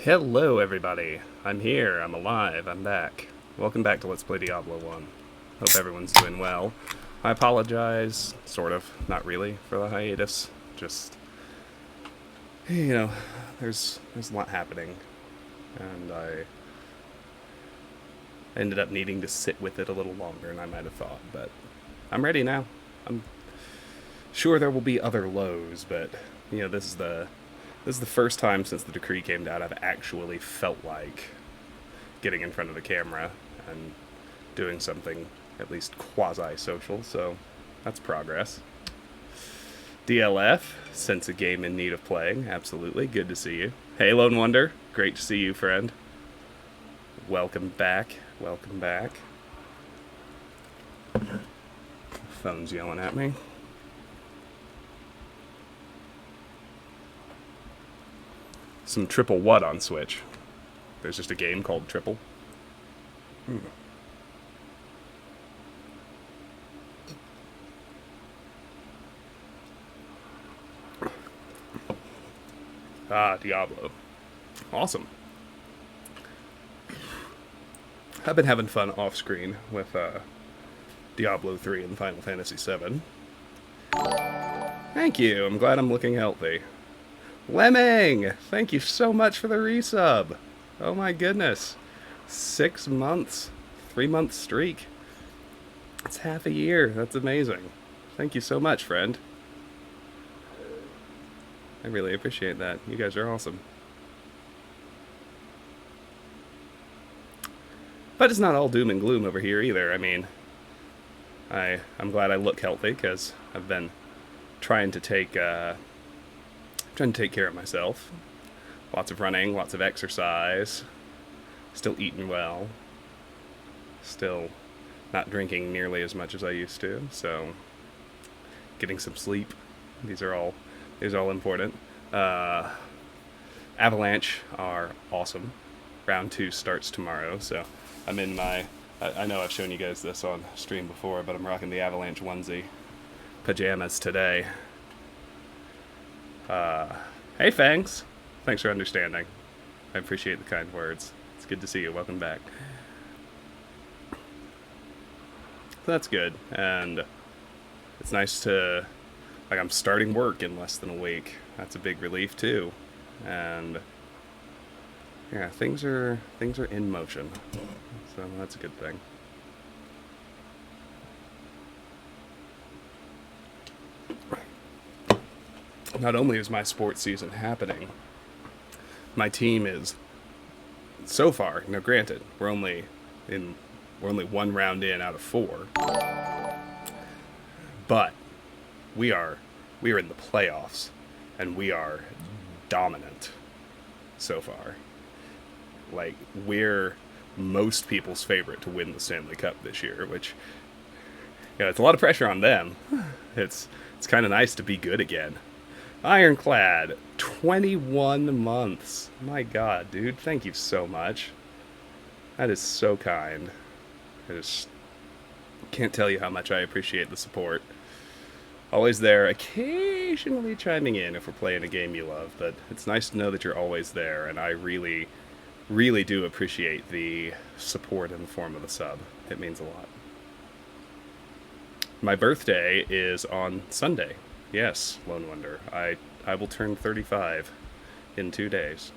Hello everybody, I'm here, I'm alive, I'm back. Welcome back to Let's Play Diablo 1. Hope everyone's doing well. I apologize, sort of, not really, for the hiatus. Just, you know, there's a lot happening. And I ended up needing to sit with it a little longer than I might have thought. But I'm ready now. I'm sure there will be other lows, but, you know, this is the first time since the decree came down I've actually felt like getting in front of the camera and doing something at least quasi-social, so that's progress. DLF, sense a game in need of playing, absolutely, good to see you. Hey Lone Wonder, great to see you, friend. Welcome back, welcome back. Phone's yelling at me. Some triple what on Switch? There's just a game called Triple. Ah, Diablo. Awesome. I've been having fun off-screen with Diablo 3 and Final Fantasy 7. Thank you, I'm glad I'm looking healthy. Lemming! Thank you so much for the resub. Oh my goodness. 6 months. 3-month streak. That's half a year. That's amazing. Thank you so much, friend. I really appreciate that. You guys are awesome. But it's not all doom and gloom over here either. I mean, I'm glad I look healthy because I've been trying to take care of myself. Lots of running, lots of exercise. Still eating well. Still not drinking nearly as much as I used to. So, getting some sleep. These are all important. Avalanche are awesome. Round 2 starts tomorrow, so I'm in my... I know I've shown you guys this on stream before, but I'm rocking the Avalanche onesie pajamas today. Hey Fangs! Thanks for understanding. I appreciate the kind words. It's good to see you. Welcome back. That's good. And it's nice to... Like, I'm starting work in less than a week. That's a big relief, too. And... yeah, things are in motion. So that's a good thing. Not only is my sports season happening, my team is, so far, now granted, we're only one round in out of 4, but we are in the playoffs, and we are dominant so far. Like, we're most people's favorite to win the Stanley Cup this year, which, you know, it's a lot of pressure on them. It's kind of nice to be good again. Ironclad, 21 months. My God, dude, thank you so much. That is so kind. I just can't tell you how much I appreciate the support. Always there, occasionally chiming in if we're playing a game you love, but it's nice to know that you're always there, and I really, really do appreciate the support in the form of a sub. It means a lot. My birthday is on Sunday. Yes, Lone Wonder. I will turn 35 in 2 days.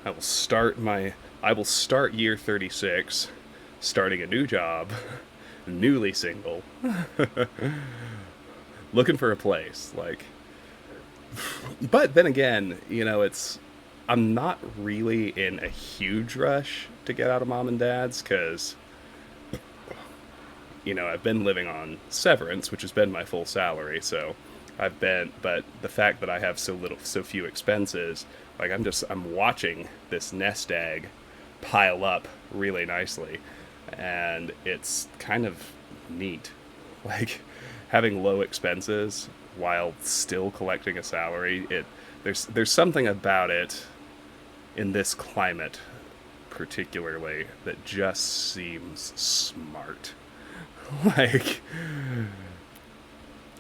I will start year 36, starting a new job, newly single, looking for a place, like. But then again, you know, I'm not really in a huge rush to get out of mom and dad's, because, you know, I've been living on severance, which has been my full salary, so but the fact that I have so few expenses, like, I'm watching this nest egg pile up really nicely, and it's kind of neat. Like, having low expenses while still collecting a salary, there's something about it in this climate particularly that just seems smart. Like,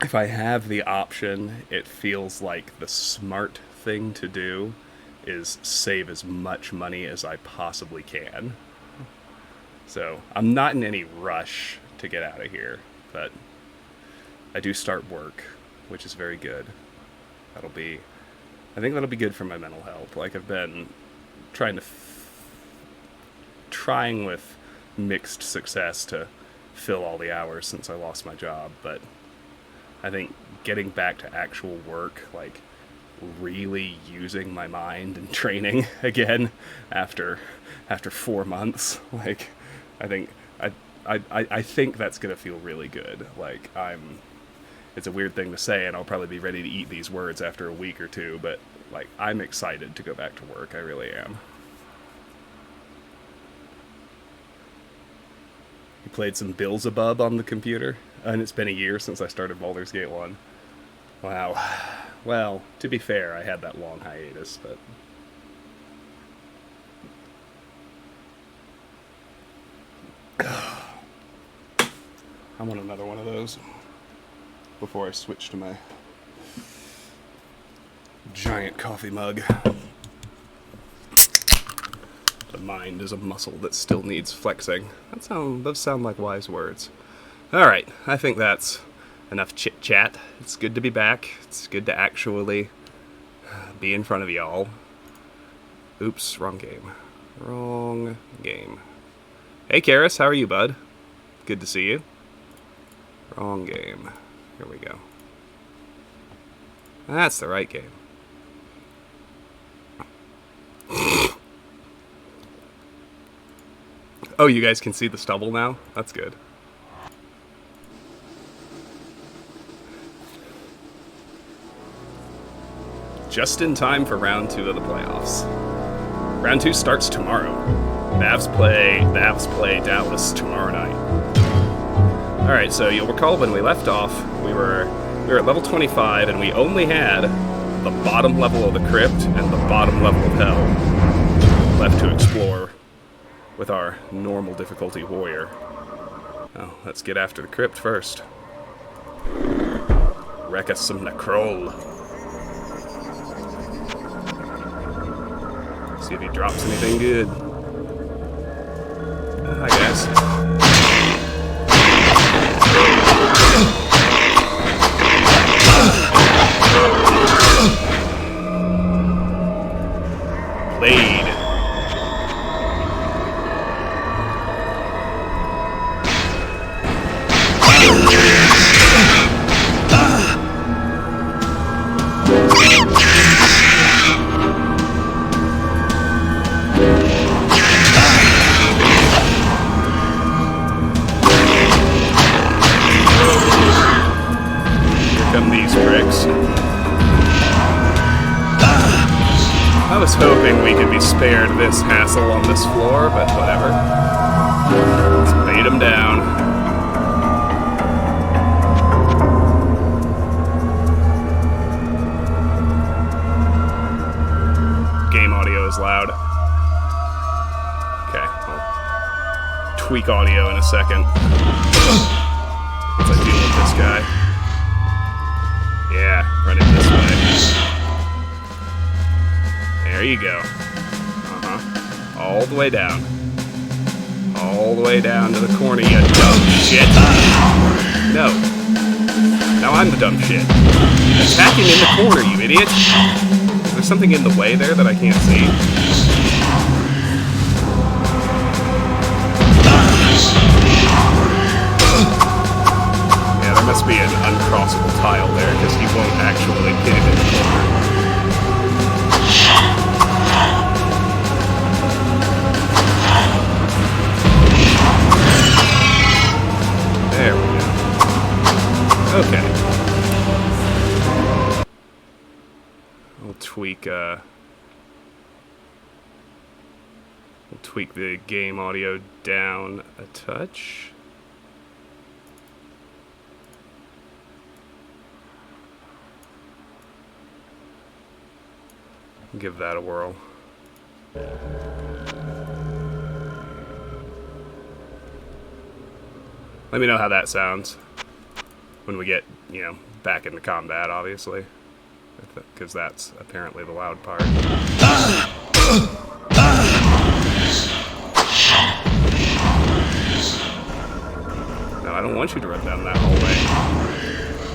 if I have the option, it feels like the smart thing to do is save as much money as I possibly can. So I'm not in any rush to get out of here, but I do start work, which is very good. I think that'll be good for my mental health. Like, I've been trying with mixed success to fill all the hours since I lost my job, but I think getting back to actual work, like really using my mind and training again after 4 months, like I think that's gonna feel really good. Like, it's a weird thing to say, and I'll probably be ready to eat these words after a week or two, but like, I'm excited to go back to work. I really am. You played some Beelzebub on the computer, and it's been a year since I started Baldur's Gate 1. Wow. Well, to be fair, I had that long hiatus, but... I want another one of those before I switch to my giant coffee mug. The mind is a muscle that still needs flexing. Those sound like wise words. Alright, I think that's enough chit-chat. It's good to be back. It's good to actually be in front of y'all. Oops, wrong game. Wrong game. Hey, Karis, how are you, bud? Good to see you. Wrong game. Here we go. That's the right game. Oh, you guys can see the stubble now? That's good. Just in time for round 2 of the playoffs. Round 2 starts tomorrow. The Avs play Dallas tomorrow night. Alright, so you'll recall when we left off, we were at level 25, and we only had the bottom level of the crypt and the bottom level of hell left to explore with our normal difficulty warrior. Oh, let's get after the crypt first. Wreck us some Necrol. See if he drops anything good. I guess. Blade. I was hoping we could be spared this hassle on this floor, but whatever. Let's bait him down. Game audio is loud. Okay, I'll tweak audio in a second. Once I deal with this guy. Yeah, run it this way. There you go. All the way down. All the way down to the corner, you dumb shit. No. Now I'm the dumb shit. Attack him in the corner, you idiot. Is there something in the way there that I can't see? Yeah, there must be an uncrossable tile there, because he won't actually hit him in the corner. There we go. Okay. We'll tweak the game audio down a touch. Give that a whirl. Let me know how that sounds when we get, back into combat, obviously. because that's apparently the loud part. No, I don't want you to run down that hallway.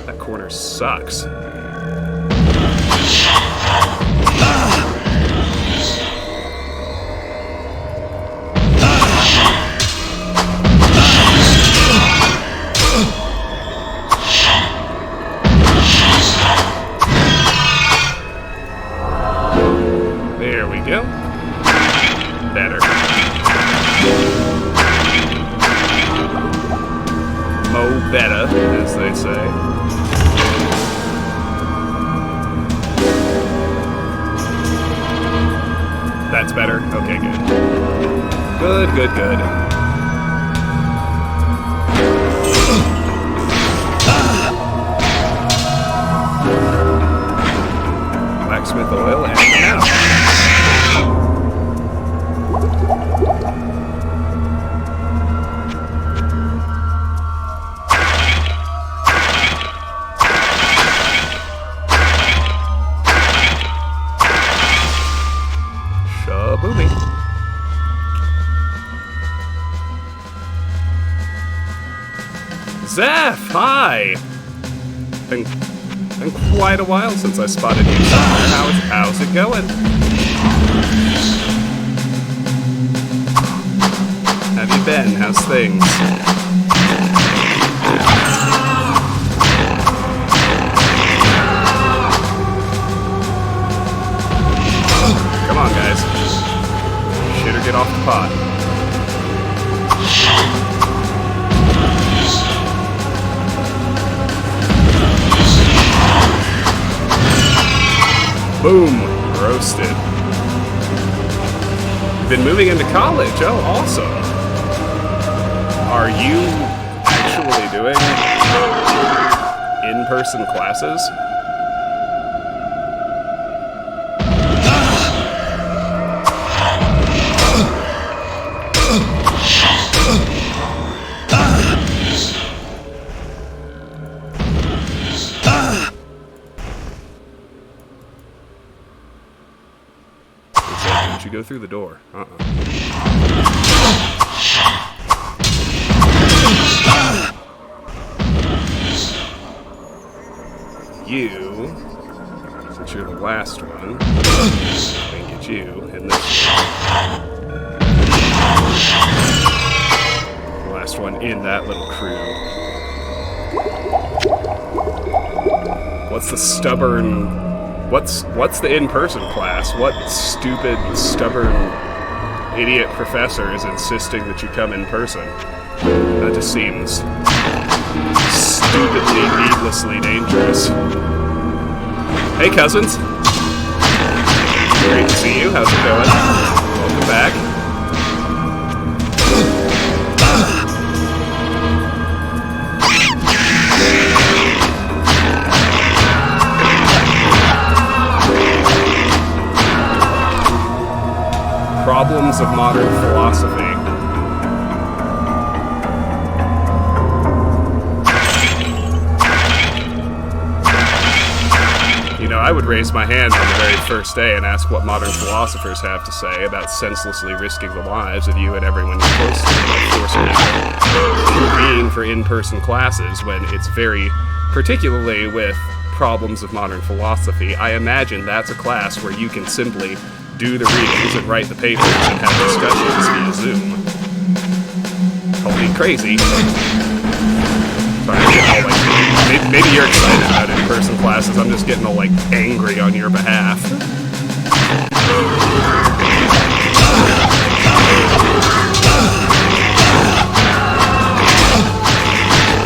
That corner sucks. There we go. Better. Mo better, as they say. That's better? Okay, good. Good, good, good. Blacksmith oil and now. Shabooming. Zeph, hi! Been quite a while since I spotted you somewhere. How's it going? Have you been? How's things? Come on, guys. Shit or get off the pot. Boom! Roasted. Been moving into college. Oh, awesome. Are you actually doing in-person classes? Did you go through the door? You, since you're the last one, I can get you in this one. The last one in that little crew. What's the stubborn... What's the in-person class? What stupid, stubborn, idiot professor is insisting that you come in person? That just seems stupidly, needlessly dangerous. Hey, cousins. Great to see you. How's it going? Welcome back. Problems of modern philosophy. You know, I would raise my hand on the very first day and ask what modern philosophers have to say about senselessly risking the lives of you and everyone you're close to by forcing you to convene for in-person classes when it's very, particularly with problems of modern philosophy, I imagine that's a class where you can simply do the readings and write the papers and have discussions via Zoom. Call me crazy. Sorry, I'm getting all like... Maybe you're excited about in-person classes. I'm just getting all, like, angry on your behalf.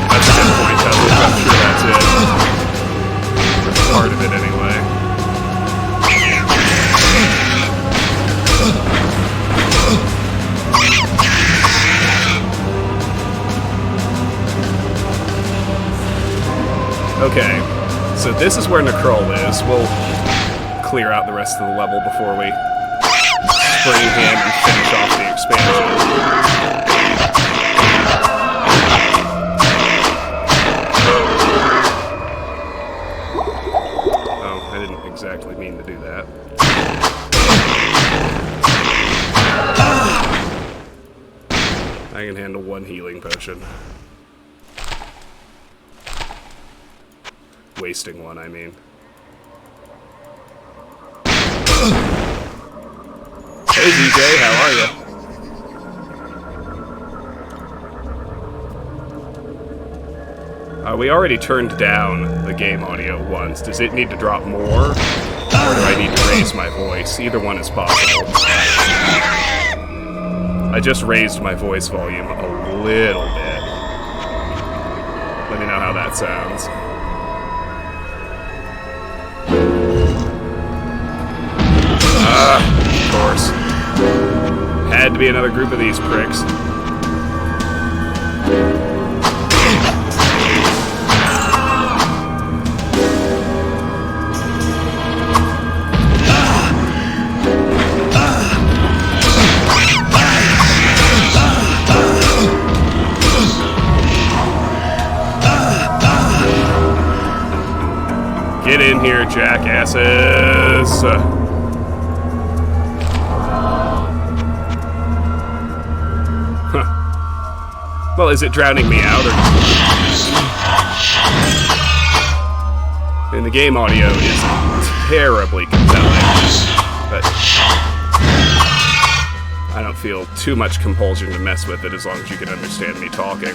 That's a good point, Tesla. I'm sure that's it. That's part of it, anyway. Okay, so this is where Necrol is. We'll clear out the rest of the level before we spring hand and finish off the expansion. Oh, I didn't one healing potion. Wasting one, I mean. Hey DJ, how are you? We already turned down the game audio once. Does it need to drop more? Or do I need to raise my voice? Either one is possible. I just raised my voice volume a little bit. Let me know how that sounds. Of course. Had to be another group of these pricks. Get in here, jackasses! Well, is it drowning me out, or... And the game audio is terribly compelling, but I don't feel too much compulsion to mess with it as long as you can understand me talking.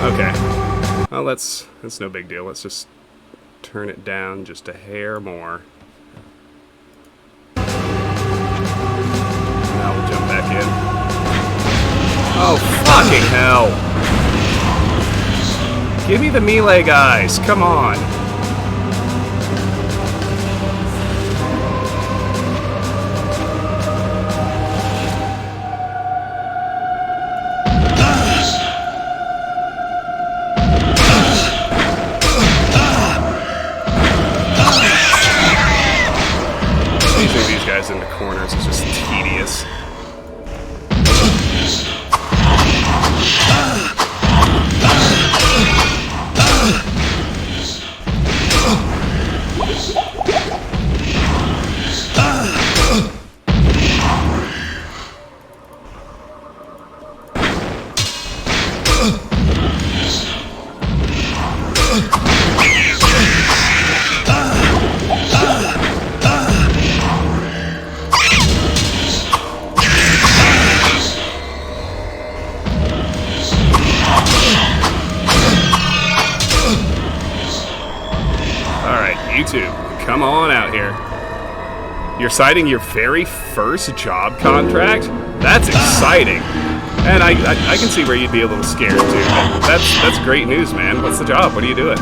Okay. Well, that's no big deal. Let's just turn it down just a hair more. Now we'll jump back in. Oh, fucking hell! Give me the melee guys, come on! In the corners is just tedious. You two, come on out here. You're signing your very first job contract? That's exciting. And I can see where you'd be a little scared too, but that's great news, man. What's the job? What are you doing?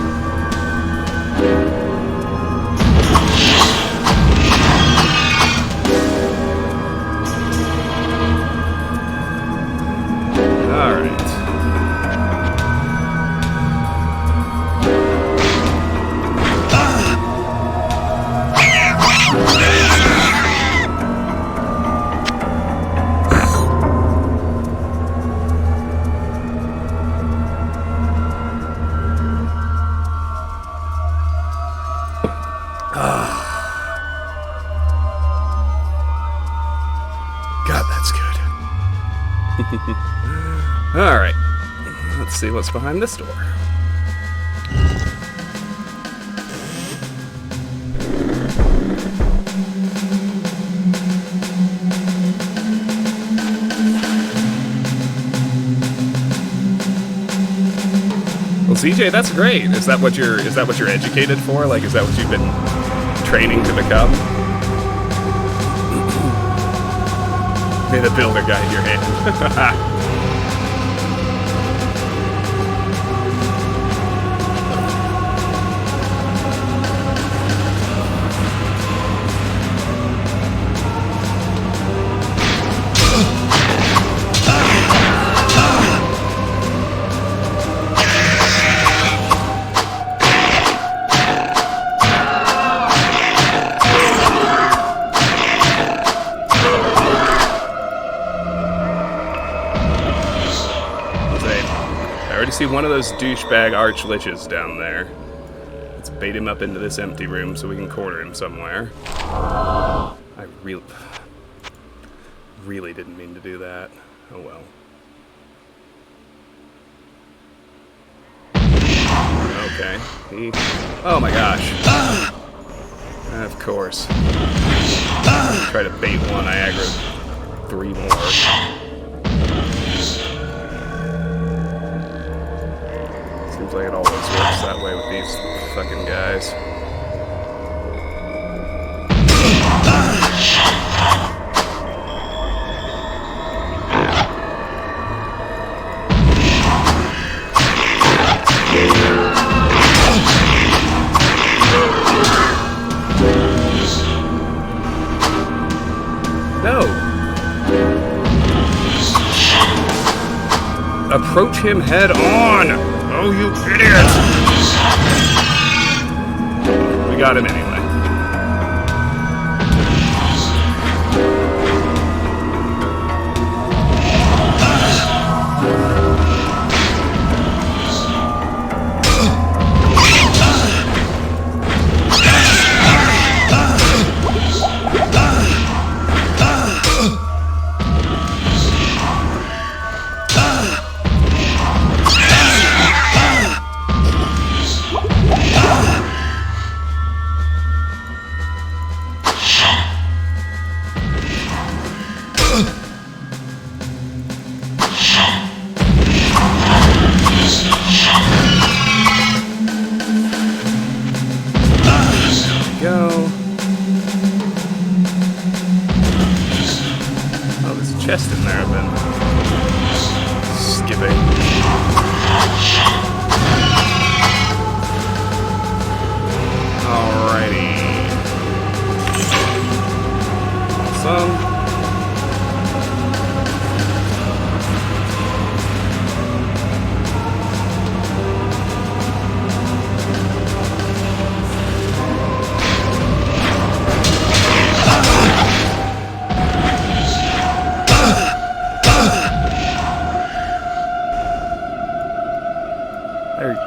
Alright. God, that's good. Alright. Let's see what's behind this door. Well, CJ, that's great. Is that what you're educated for? Like, is that what you've been training to become? May the builder guide your hand. see one of those douchebag arch-liches down there. Let's bait him up into this empty room so we can corner him somewhere. I really didn't mean to do that. Oh well. Okay. Oh my gosh. Of course. Try to bait one, I aggroed 3 more. Seems like it always works that way with these fucking guys. No! Approach him head on! Oh, you idiot! We got him anyway. Chest in there I've been skipping. Alrighty. Awesome.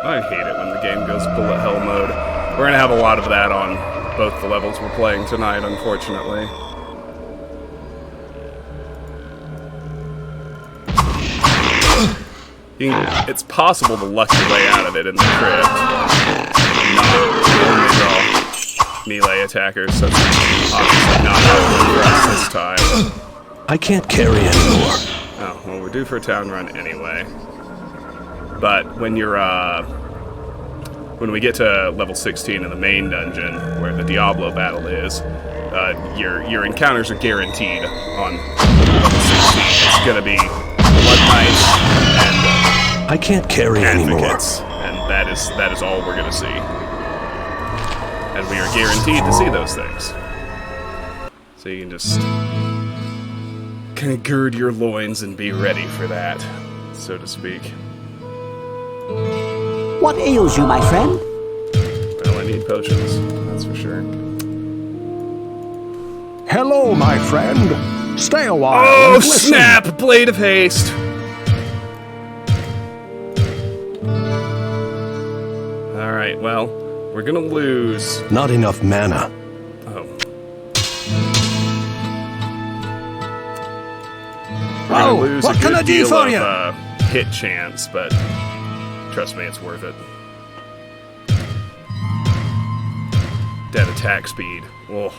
I hate it when the game goes bullet hell mode. We're gonna have a lot of that on both the levels we're playing tonight, unfortunately. It's possible to luck your way out of it in the crypt. Not only draw melee attackers, so that's obviously not how it works this time. I can't carry anymore. Oh, well, we're due for a town run anyway. But when you're, when we get to level 16 in the main dungeon, where the Diablo battle is, your encounters are guaranteed on level 16. It's gonna be Blood Knights and I can't carry anymore. Advocates, and that is all we're gonna see. And we are guaranteed to see those things. So you can just kind of gird your loins and be ready for that, so to speak. What ails you, my friend? Well, I need potions, that's for sure. Hello, my friend. Stay a while. Oh, and listen. snap! Blade of Haste! Alright, well, we're gonna lose... Not enough mana. Oh. Oh, lose what a can good I do deal for of, you? Hit chance, but trust me, it's worth it. Dead attack speed. Oh,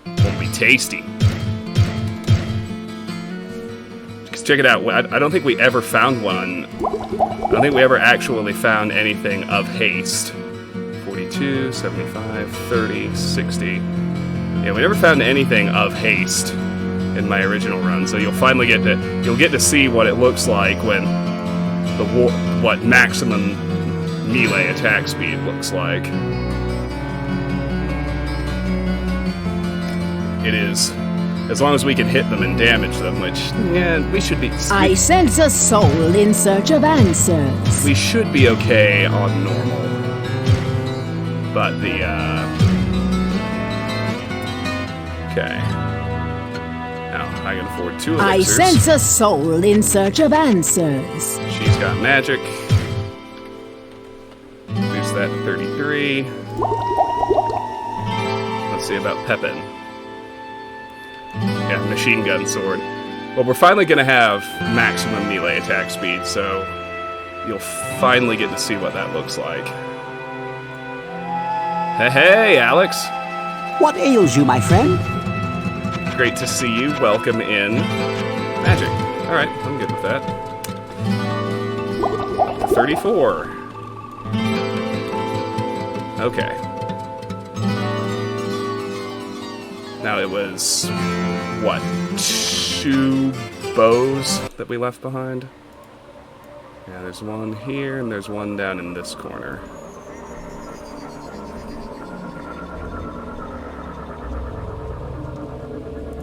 won't be tasty. Just check it out. I don't think we ever found one. I don't think we ever actually found anything of haste. 42, 75, 30, 60. Yeah, we never found anything of haste in my original run, so you'll finally get to see what it looks like when what maximum melee attack speed looks like. It is, as long as we can hit them and damage them, which, yeah, we should be... I sense a soul in search of answers. We should be okay on normal. But the, okay. Now, I can afford 2 elixirs. I sense a soul in search of answers. She's got magic. at 33. Let's see about Pepin. Yeah, machine gun sword. Well, we're finally going to have maximum melee attack speed, so you'll finally get to see what that looks like. Hey, Alex. What ails you, my friend? Great to see you. Welcome in. Magic. Alright, I'm good with that. 34. Okay. Now it was, what, 2 bows that we left behind? Yeah, there's one here, and there's one down in this corner.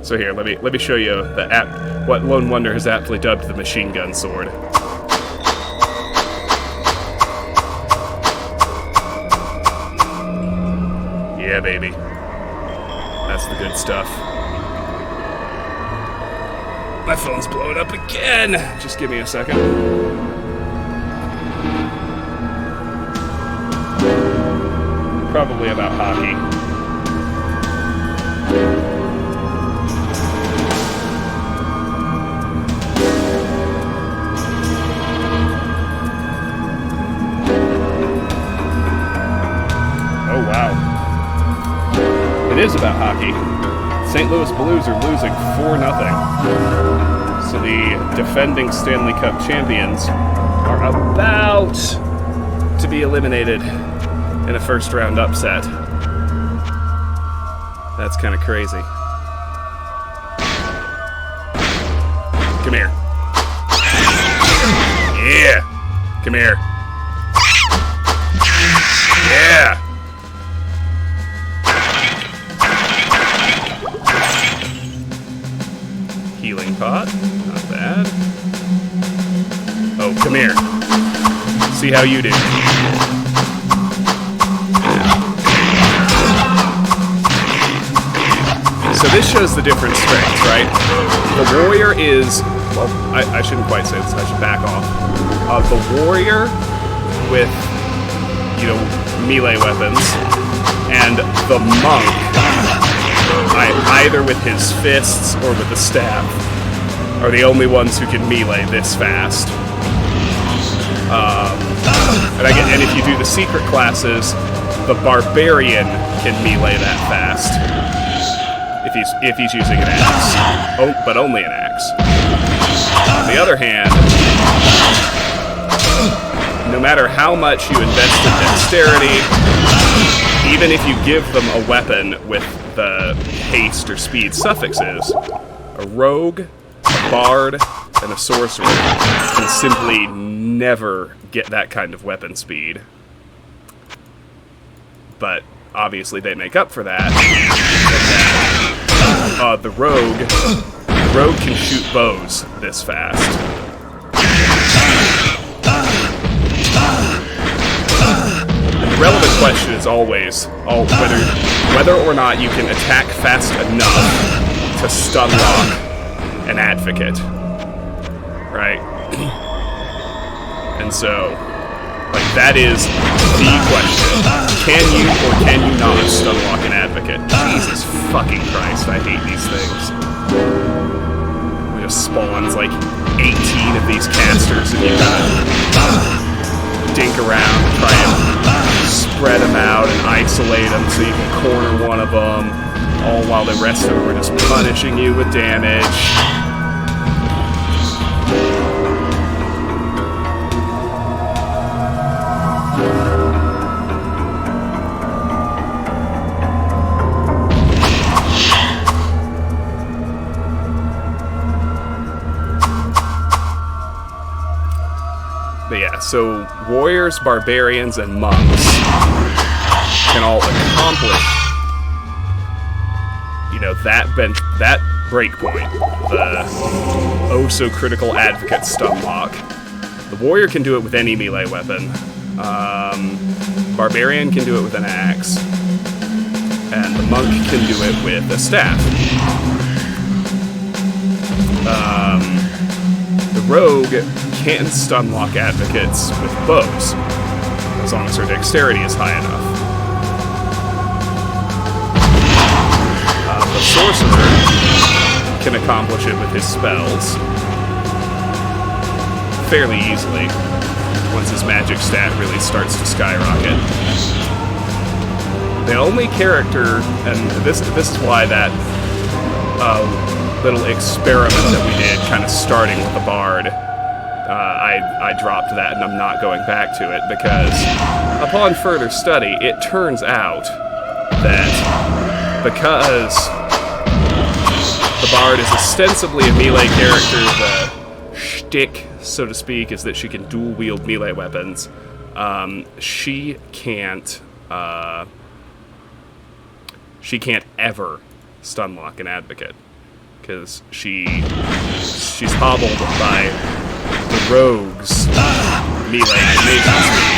So here, let me show you what Lone Wonder has aptly dubbed the machine gun sword. Yeah, baby. That's the good stuff. My phone's blowing up again! Just give me a second. Probably about hockey. Oh, wow. It is about hockey. St. Louis Blues are losing 4-0. So the defending Stanley Cup champions are about to be eliminated in a first-round upset. That's kind of crazy. Come here. Yeah! Come here. Yeah! Healing pot. Not bad. Oh, come here. See how you do. So this shows the different strengths, right? The warrior is... Well, I shouldn't quite say this. I should back off. The warrior with, you know, melee weapons, and the monk, either with his fists or with the staff, are the only ones who can melee this fast. And if you do the secret classes, the barbarian can melee that fast if he's using an axe, but only an axe. On the other hand, no matter how much you invest in dexterity, even if you give them a weapon with the haste or speed suffixes, a rogue, a bard, and a sorcerer can simply never get that kind of weapon speed. But obviously they make up for that. The rogue can shoot bows this fast. And the relevant question is always whether or not you can attack fast enough to stun lock an advocate, right? And so, like, that is the question. Can you or can you not stun lock an advocate? Jesus fucking Christ, I hate these things. It just spawns like 18 of these casters and you gotta dink around and try and spread them out and isolate them so you can corner one of them, all while the rest of them are just punishing you with damage. But yeah, so warriors, barbarians, and monks can all accomplish, you know, that breakpoint, the oh-so-critical advocate stun lock. The warrior can do it with any melee weapon. Barbarian can do it with an axe. And the monk can do it with a staff. The rogue can stun lock advocates with bows. as long as her dexterity is high enough. The sorcerer can accomplish it with his spells fairly easily once his magic stat really starts to skyrocket. The only character, and this is why that little experiment that we did, kind of starting with the bard, I dropped that and I'm not going back to it, because upon further study, it turns out that because the bard is ostensibly a melee character, the shtick, so to speak, is that she can dual-wield melee weapons. She can't ever stunlock an advocate, because she's hobbled by the rogue's melee animation speed,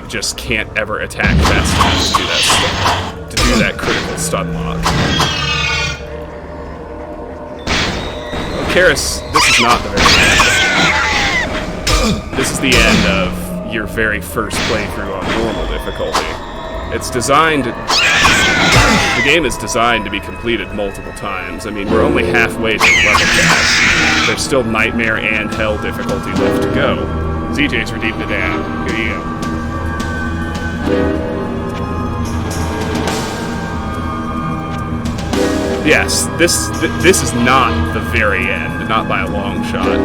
and just can't ever attack fast enough to do that critical stun lock. Karis, this is not the very end. This is the end of your very first playthrough on normal difficulty. It's designed... The game is designed to be completed multiple times. I mean, we're only halfway to the level cap. There's still Nightmare and Hell difficulty left to go. ZJ's redeemed the dam. Here you go. Yes, this is not the very end, not by a long shot.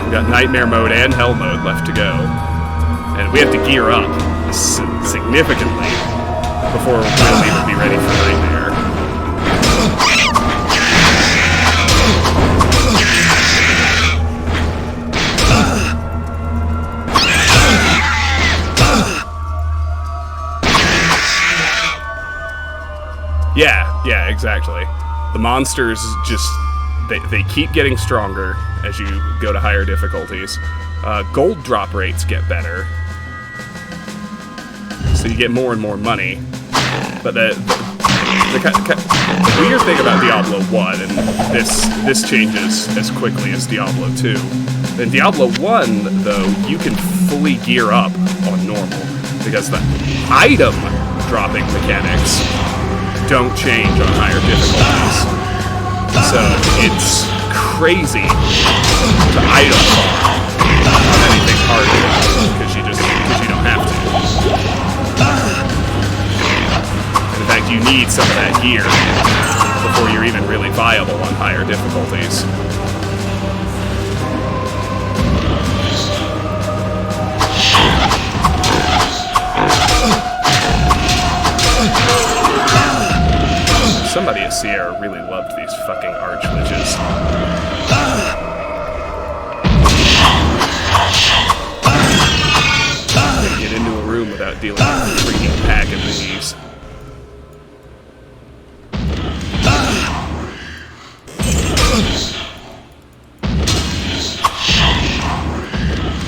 We've got Nightmare mode and Hell mode left to go. And we have to gear up significantly before we'll even be ready for Nightmare. Yeah, exactly. The monsters just, they keep getting stronger as you go to higher difficulties. Gold drop rates get better, so you get more and more money. But the weird thing about Diablo 1, and this changes as quickly as Diablo 2, in Diablo 1, though, you can fully gear up on normal, because the item dropping mechanics don't change on higher difficulties. So it's crazy to item farm on anything harder, because you don't have to. And in fact, you need some of that gear before you're even really viable on higher difficulties. Somebody at Sierra really loved these fucking archliches. Can't get into a room without dealing with a freaking pack of these.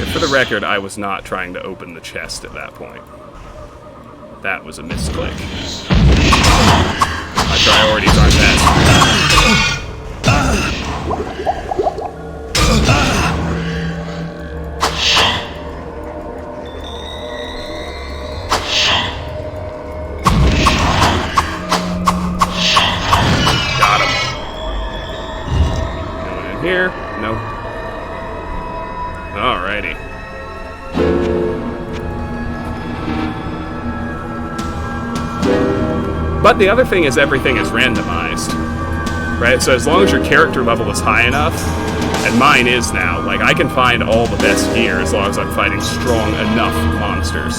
And for the record, I was not trying to open the chest at that point. That was a misclick. My priorities aren't that. Got him. No one in here? Nope. Alrighty. But the other thing is, everything is randomized, right? So as long as your character level is high enough, and mine is now, like, I can find all the best gear as long as I'm fighting strong enough monsters.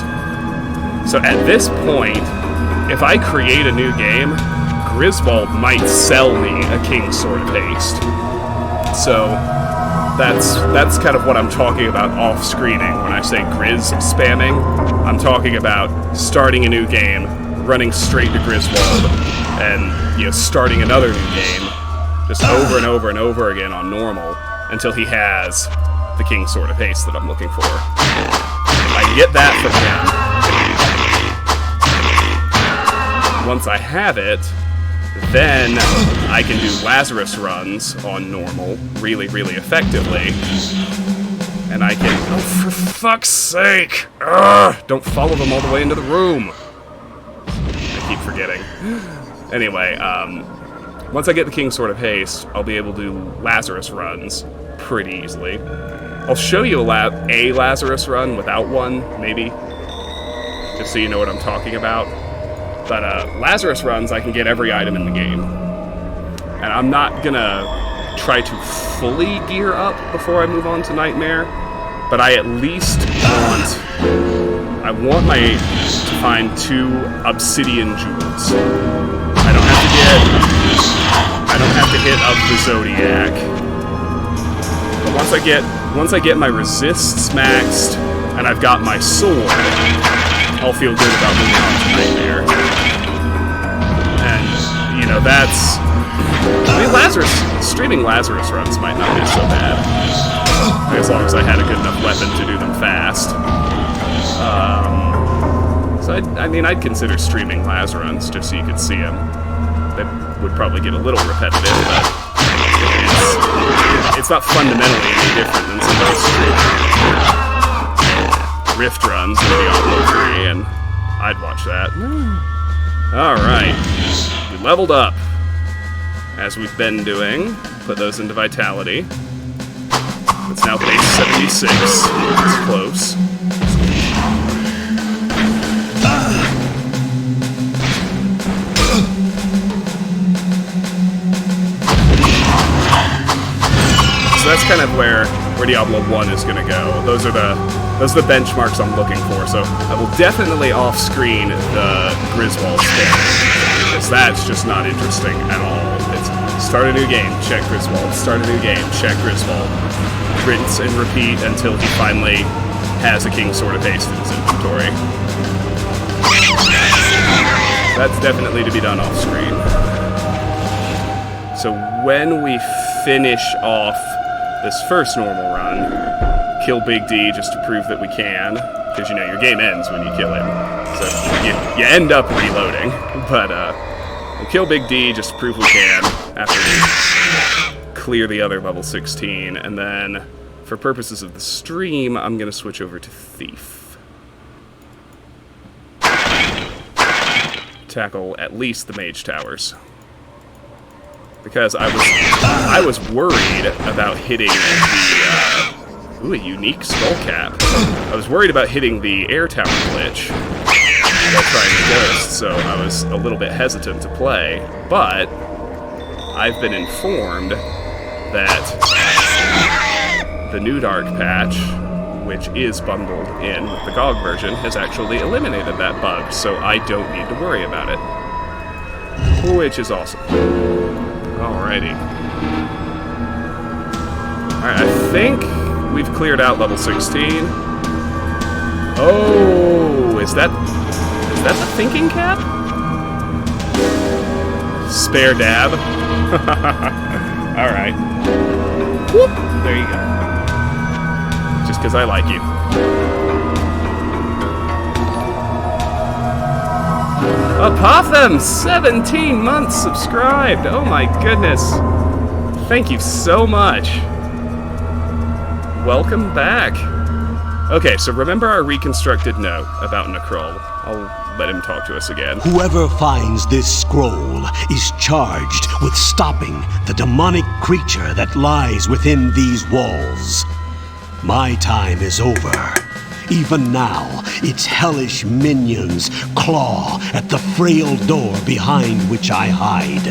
So at this point, if I create a new game, Griswold might sell me a King's Sword of Haste. So that's kind of what I'm talking about off-screening when I say Grizz spamming. I'm talking about starting a new game, running straight to Griswold, and starting another new game, just over and over and over again on normal, until he has the King's Sword of Haste that I'm looking for. I can get that from him. Once I have it, then I can do Lazarus runs on normal really, really effectively. And I can... Oh, For fuck's sake! Ugh, don't follow them all the way into the room. I keep forgetting. Anyway, once I get the King's Sword of Haste, I'll be able to do Lazarus runs pretty easily. I'll show you a Lazarus run without one, maybe, just so you know what I'm talking about. But Lazarus runs, I can get every item in the game. And I'm not gonna try to fully gear up before I move on to Nightmare, but I at least want to find 2 obsidian jewels. I don't have to hit up the Zodiac. But once I get my resists maxed and I've got my sword, I'll feel good about moving on to Nightmare. And you know, that's, I mean, streaming Lazarus runs might not be so bad, as long as I had a good enough weapon to do them fast. So I'd consider streaming Laz runs just so you could see them. They would probably get a little repetitive, but it's not fundamentally any different than some of those Rift runs in Diablo 3, and I'd watch that. Alright, we leveled up, as we've been doing. Put those into Vitality. It's now base 76. It's close. So that's kind of where Diablo 1 is going to go. Those are the benchmarks I'm looking for. So I will definitely off-screen the Griswold thing, because that's just not interesting at all. It's start a new game, check Griswold. Start a new game, check Griswold. Rinse and repeat until he finally has a King's Sword of Haste in his inventory. That's definitely to be done off-screen. So when we finish off this first normal run, kill Big D just to prove that we can, because, you know, your game ends when you kill him. So you end up reloading, but we'll kill Big D just to prove we can after we clear the other level 16, and then for purposes of the stream, I'm going to switch over to Thief. Tackle at least the Mage Towers. Because I was worried about hitting the, a unique skull cap. I was worried about hitting the air tower glitch while trying to ghost, so I was a little bit hesitant to play, but I've been informed that the new Dark patch, which is bundled in with the GOG version, has actually eliminated that bug, so I don't need to worry about it. Which is awesome. Alrighty. Alright, I think we've cleared out level 16. Oh, is that the thinking cap? Spare dab. Alright. Whoop! There you go. Just because I like you. Apotham, 17 months subscribed. Oh my goodness. Thank you so much. Welcome back. Okay, so remember our reconstructed note about Necrol. I'll let him talk to us again. Whoever finds this scroll is charged with stopping the demonic creature that lies within these walls. My time is over. Even now, its hellish minions claw at the frail door behind which I hide.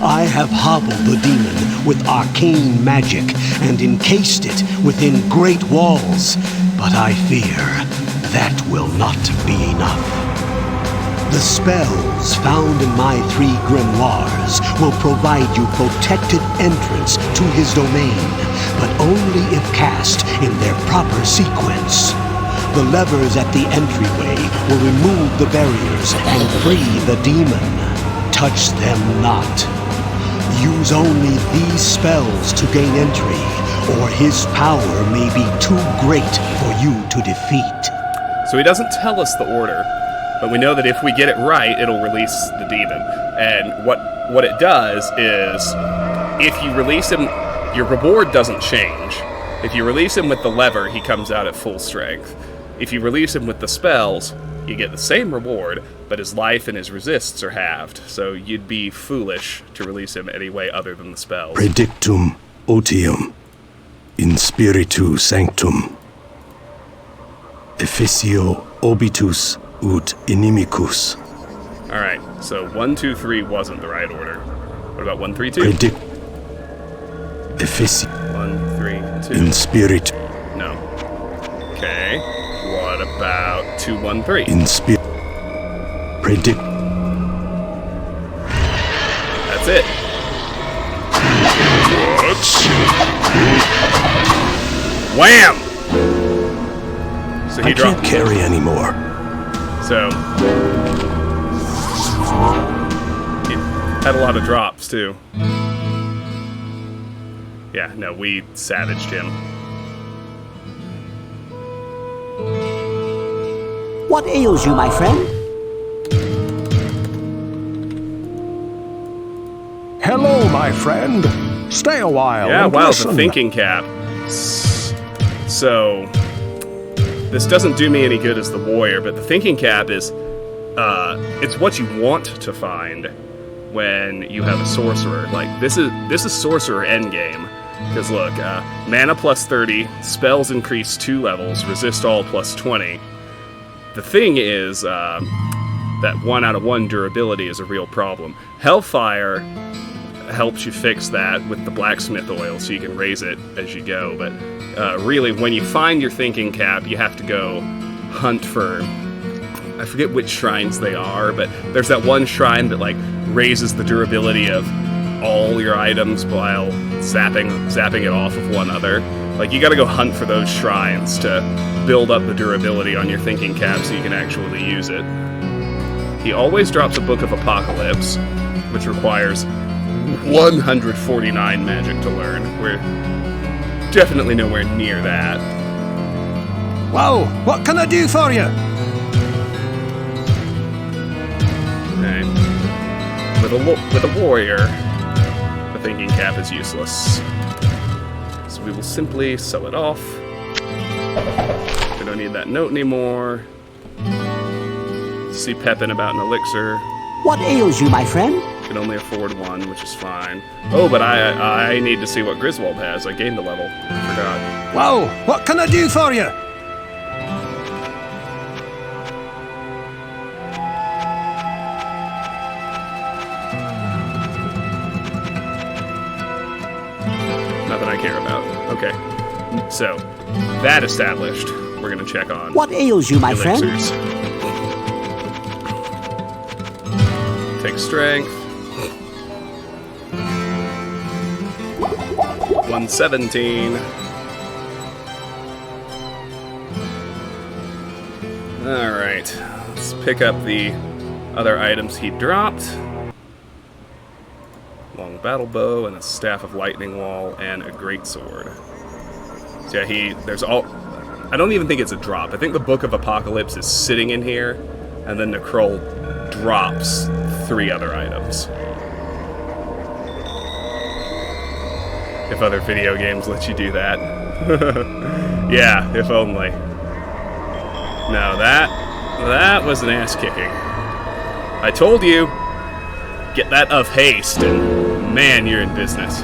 I have hobbled the demon with arcane magic and encased it within great walls, but I fear that will not be enough. The spells found in my 3 grimoires will provide you protected entrance to his domain, but only if cast in their proper sequence. The levers at the entryway will remove the barriers and free the demon. Touch them not. Use only these spells to gain entry, or his power may be too great for you to defeat. So he doesn't tell us the order, but we know that if we get it right, it'll release the demon. And what it does is, if you release him, your reward doesn't change, If you release him with the lever, he comes out at full strength. If you release him with the spells, you get the same reward, but his life and his resists are halved, so you'd be foolish to release him any way other than the spells. Predictum otium in spiritu sanctum. Efficio obitus ut inimicus. Alright, so 1, 2, 3 wasn't the right order. What about 1, 3, 2? Predict. Efficio 1, 3, 2. in spirit. No. Okay. What about 2, 1, 3? In spirit. Predict. That's it. Wham! So he I can't dropped. carry anymore. So he had a lot of drops too. Yeah, no, we savaged him. What ails you, my friend? Hello, my friend. Stay a while. Yeah, and wow, listen. the thinking cap. So this doesn't do me any good as the warrior, but the thinking cap is it's what you want to find when you have a sorcerer. Like this is sorcerer endgame. Because look, mana plus 30, spells increase 2 levels, resist all plus 20. The thing is that 1 out of 1 durability is a real problem. Hellfire helps you fix that with the blacksmith oil, so you can raise it as you go. But really, when you find your thinking cap, you have to go hunt for, I forget which shrines they are, but there's that one shrine that like raises the durability of all your items while zapping it off of one other. Like, you gotta go hunt for those shrines to build up the durability on your thinking cap so you can actually use it. He always drops a Book of Apocalypse, which requires 149 magic to learn. We're definitely nowhere near that. Whoa, what can I do for you? Okay. With a warrior, the thinking cap is useless. So we will simply sell it off. We don't need that note anymore. See Pepin about an elixir. What ails you, my friend? Can only afford 1, which is fine. Oh, but I need to see what Griswold has. I gained a level. I forgot. Whoa, what can I do for you? Nothing I care about. Okay. So, that established. We're gonna check on What ails you, my friend? elixirs. Take strength. 117. Alright. Let's pick up the other items he dropped. Long battle bow and a staff of lightning wall and a great sword. So yeah, there's all. I don't even think it's a drop. I think the Book of Apocalypse is sitting in here, and then Necrol drops 3 other items. If other video games let you do that. Yeah, if only. No, that was an ass kicking. I told you, get that of haste, and man, you're in business.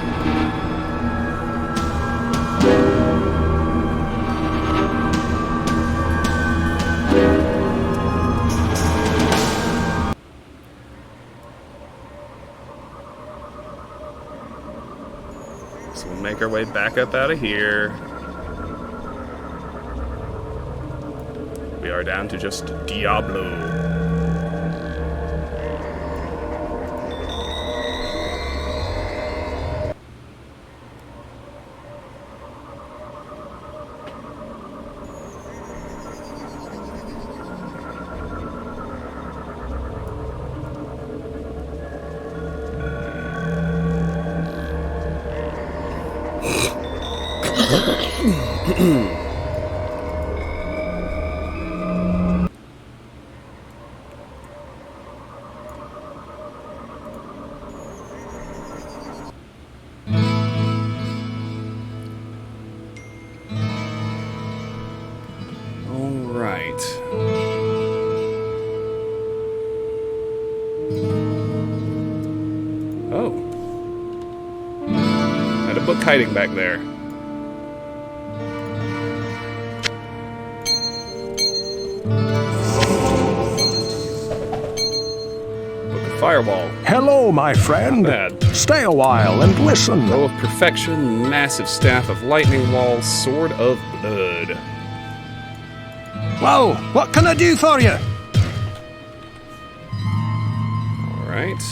So we'll make our way back up out of here. We are down to just Diablo. Right. Oh. Had a book hiding back there. Book of Firewall. Hello, my friend. Bad. Stay a while and listen. Bow of Perfection, Massive Staff of Lightning Wall, Sword of Blood. Well, what can I do for you? Alright.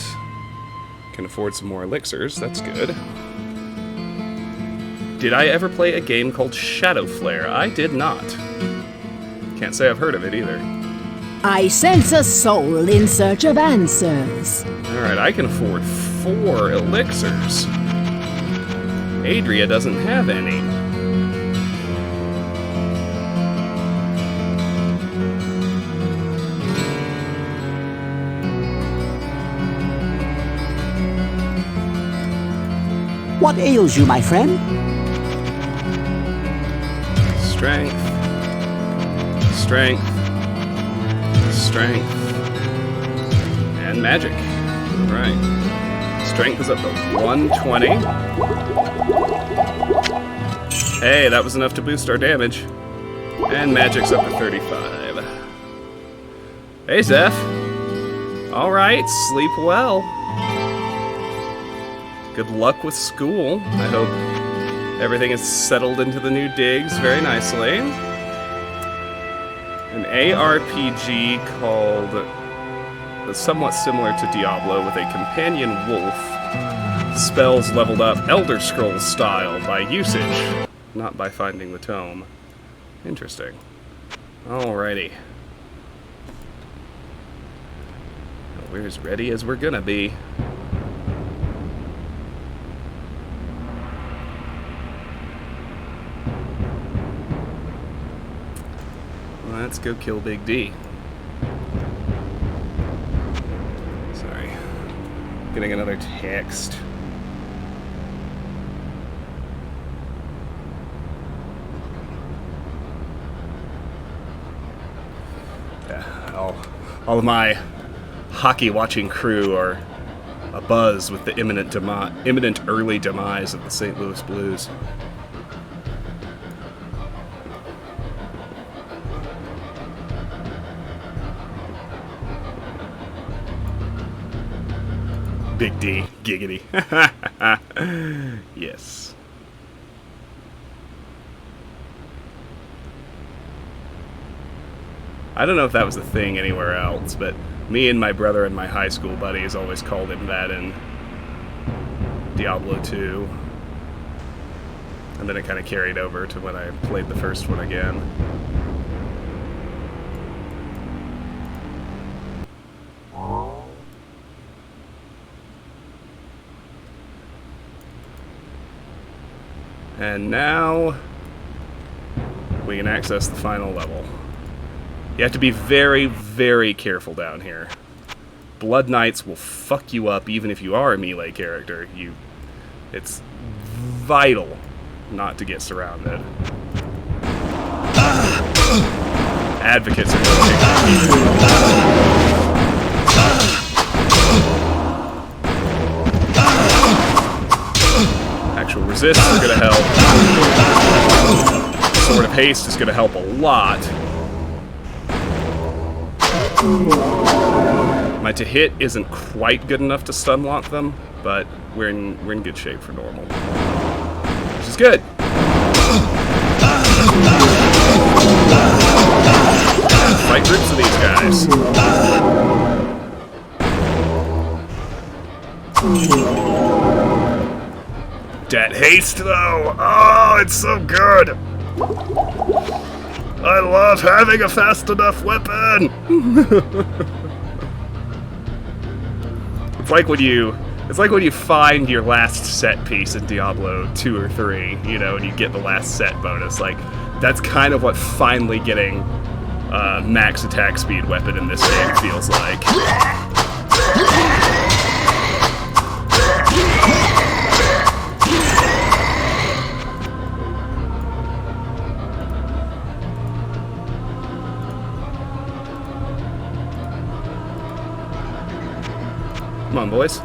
Can afford some more elixirs, that's good. Did I ever play a game called Shadow Flare? I did not. Can't say I've heard of it either. I sense a soul in search of answers. Alright, I can afford 4 elixirs. Adria doesn't have any. What ails you, my friend? Strength. Strength. Strength. And magic. Right. Strength is up to 120. Hey, that was enough to boost our damage. And magic's up to 35. Hey, Zeph. Alright, sleep well. Good luck with school. I hope everything is settled into the new digs very nicely. An ARPG called, somewhat similar to Diablo, with a companion wolf. Spells leveled up Elder Scrolls style by usage, not by finding the tome. Interesting. Alrighty. Well, we're as ready as we're gonna be. Let's go kill Big D. Sorry. Getting another text. Yeah, all of my hockey-watching crew are abuzz with the imminent early demise of the St. Louis Blues. Big D, giggity. Yes. I don't know if that was a thing anywhere else, but me and my brother and my high school buddies always called him that in Diablo 2. And then it kind of carried over to when I played the first one again. And now we can access the final level. You have to be very, very careful down here. Blood Knights will fuck you up even if you are a melee character. It's vital not to get surrounded. Advocates are going to Actual resist is going to help. Sword of Haste is going to help a lot. My to hit isn't quite good enough to stun lock them, but we're in good shape for normal, which is good. Fight groups of these guys. That haste, though, oh, it's so good. I love having a fast enough weapon. It's like when you find your last set piece in Diablo 2 or 3, you know, and you get the last set bonus. Like, that's kind of what finally getting max attack speed weapon in this game feels like. Come on, boys.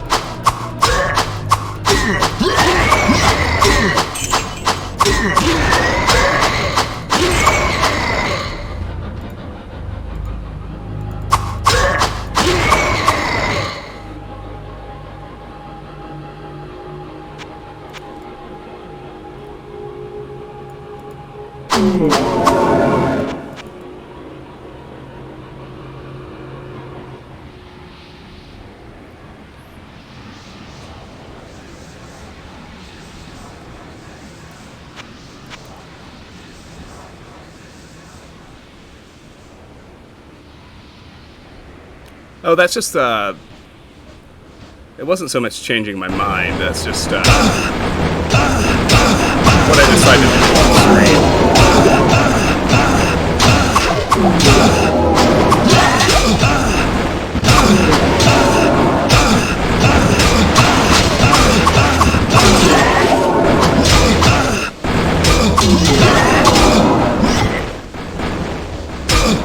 Oh, that's just, it wasn't so much changing my mind, that's just, what I decided to do on screen.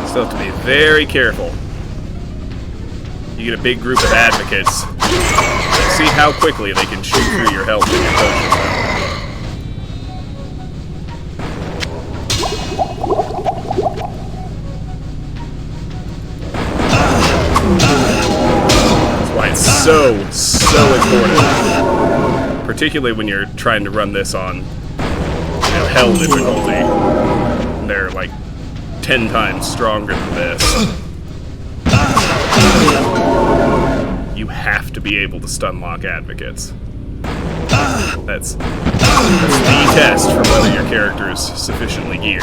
Still have to be very careful. You get a big group of advocates. See how quickly they can shoot through your health and your potion That's why it's so important. Particularly when you're trying to run this on hell difficulty. They're like 10 times stronger than this. You have to be able to stunlock advocates. That's the test for whether your character is sufficiently geared.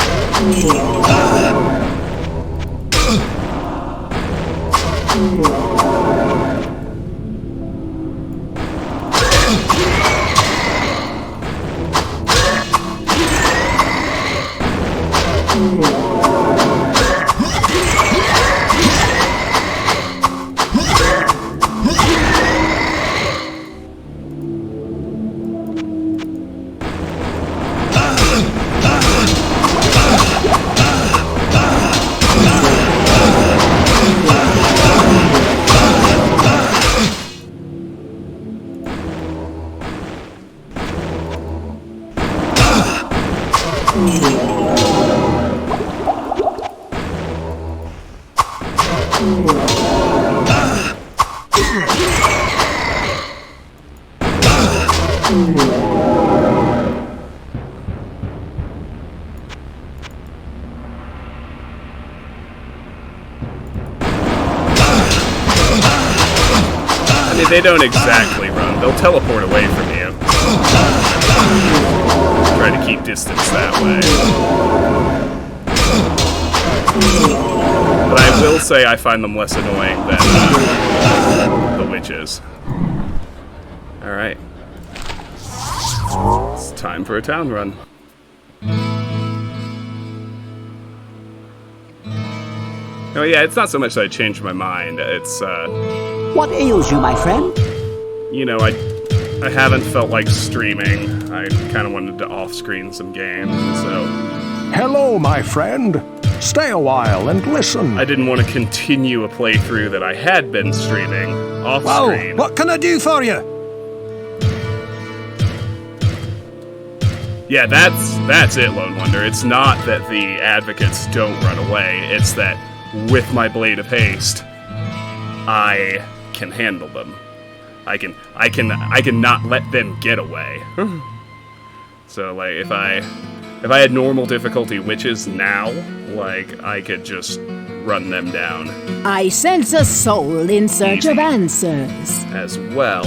They don't exactly run. They'll teleport away from you. Try to keep distance that way. But I will say I find them less annoying than the witches. Alright. It's time for a town run. Oh yeah, it's not so much that I changed my mind. It's, What ails you, my friend? you know, I haven't felt like streaming. I kind of wanted to off-screen some games, so Hello, my friend. Stay a while and listen. I didn't want to continue a playthrough that I had been streaming off-screen. What can I do for you? Yeah, that's it, Lone Wonder. It's not that the advocates don't run away. It's that with my Blade of Haste, I can handle them. I can not let them get away. So like if I had normal difficulty witches now, like I could just run them down. I sense a soul in search of Easy. answers. As well.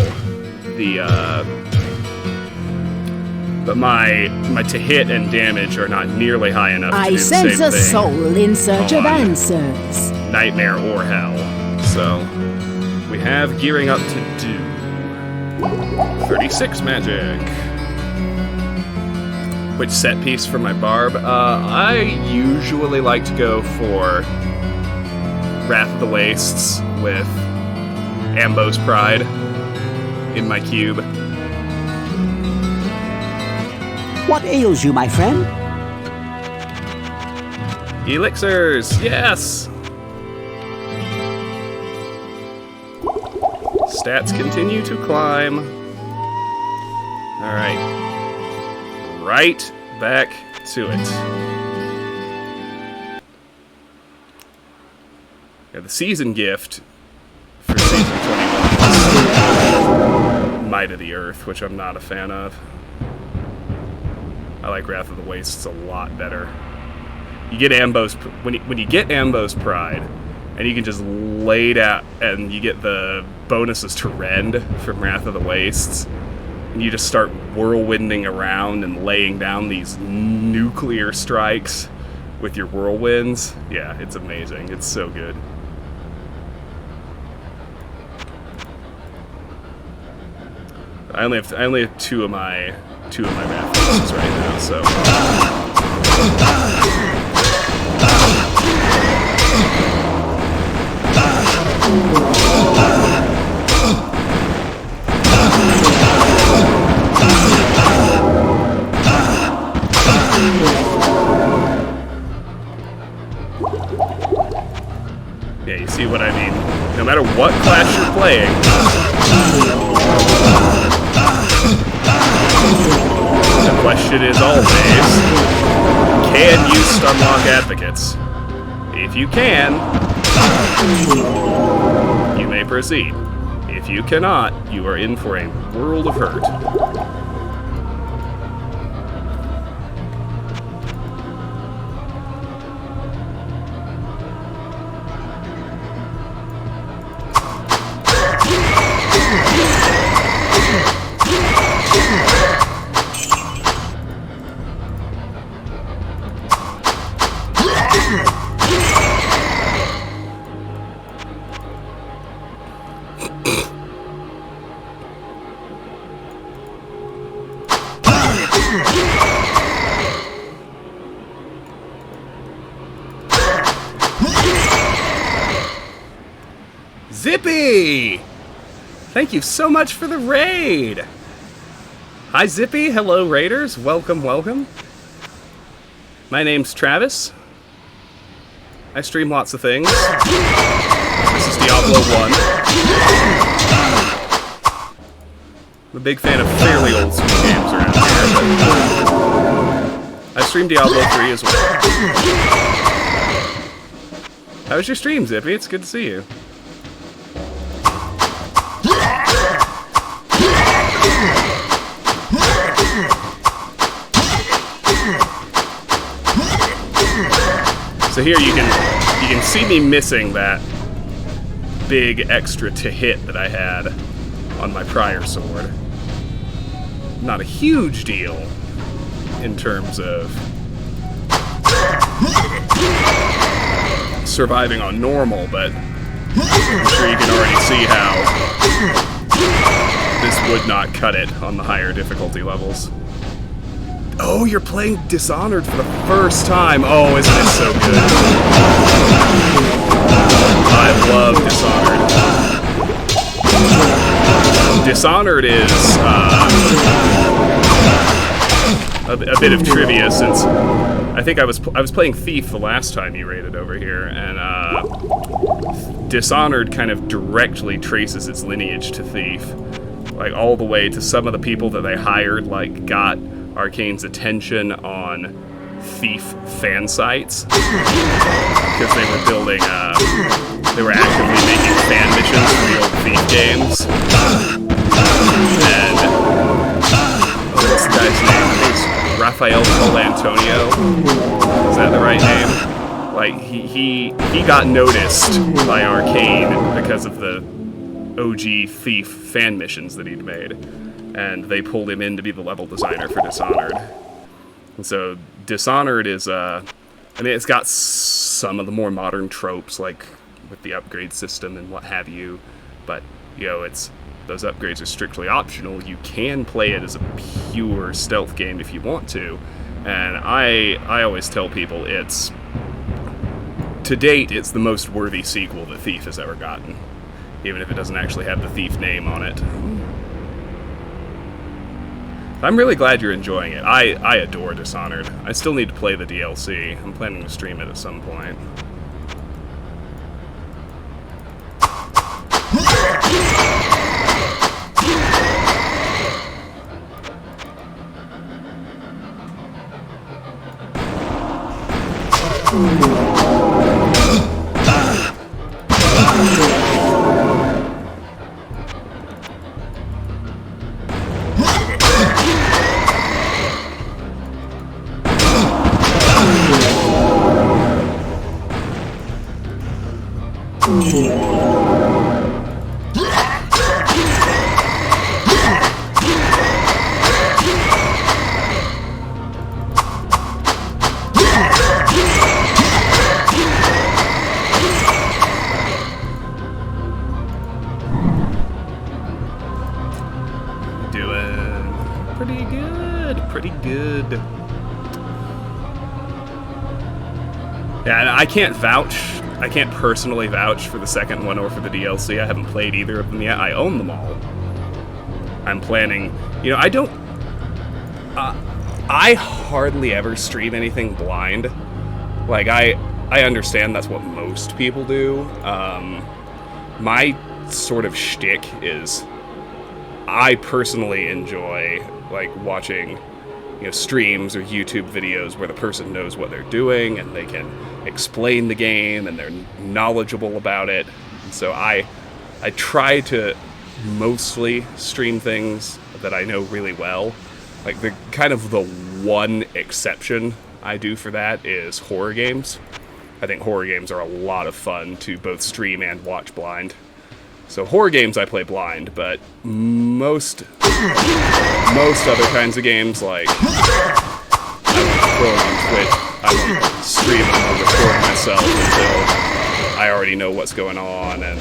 But my to hit and damage are not nearly high enough to I do the sense same a thing soul in search of on answers. Nightmare or Hell. So we have gearing up to do 36 magic. Which set piece for my barb? I usually like to go for Wrath of the Wastes with Ambo's Pride in my cube. What ails you, my friend? Elixirs, yes! stats continue to climb. Alright. Right back to it. Yeah, the season gift for Season 21 is Might of the Earth, which I'm not a fan of. I like Wrath of the Wastes a lot better. You get Ambo's... When you get Ambo's Pride, and you can just lay it out, and you get the bonuses to Rend from Wrath of the Wastes, and you just start whirlwinding around and laying down these nuclear strikes with your whirlwinds. Yeah, it's amazing. It's so good. I only have two of my Wrath bonuses right now, so. Yeah, you see what I mean? No matter what class you're playing, the question is always, can you stunlock advocates? If you can, you may proceed. If you cannot, you are in for a world of hurt. Zippy! Thank you so much for the raid! Hi Zippy, hello raiders, welcome, welcome. My name's Travis. I stream lots of things. This is Diablo 1. I'm a big fan of fairly old school games around here, but I stream Diablo 3 as well. How was your stream, Zippy? It's good to see you. So here you can see me missing that big extra to hit that I had on my prior sword. Not a huge deal in terms of surviving on normal, but I'm sure you can already see how this would not cut it on the higher difficulty levels. Oh, you're playing Dishonored for the first time. Oh, isn't it so good? I love Dishonored. Dishonored is a bit of trivia, since I think I was playing Thief the last time you raided over here, and Dishonored kind of directly traces its lineage to Thief, like all the way to some of the people that they hired, like got Arcane's attention on Thief fan sites because they were building, they were actively making fan missions for the old Thief games. And what's the guy's name? I think it's Rafael Colantonio. Is that the right name? Like he got noticed by Arcane because of the OG Thief fan missions that he'd made. And they pulled him in to be the level designer for Dishonored. And so Dishonored is, I mean, it's got some of the more modern tropes, like with the upgrade system and what have you, but, you know, those upgrades are strictly optional. You can play it as a pure stealth game if you want to, and I always tell people to date, it's the most worthy sequel that Thief has ever gotten, even if it doesn't actually have the Thief name on it. I'm really glad you're enjoying it. I adore Dishonored. I still need to play the DLC. I'm planning to stream it at some point. Yeah, and I can't personally vouch for the second one or for the DLC. I haven't played either of them yet. I own them all. I'm planning, I hardly ever stream anything blind. Like, I understand that's what most people do. My sort of shtick is I personally enjoy, like, watching streams or YouTube videos where the person knows what they're doing and they can explain the game and they're knowledgeable about it. So I try to mostly stream things that I know really well. Like, the kind of the one exception I do for that is horror games. I think horror games are a lot of fun to both stream and watch blind. So horror games I play blind, but most other kinds of games, like, I won't throw them on Twitch, I won't stream them or record myself until I already know what's going on and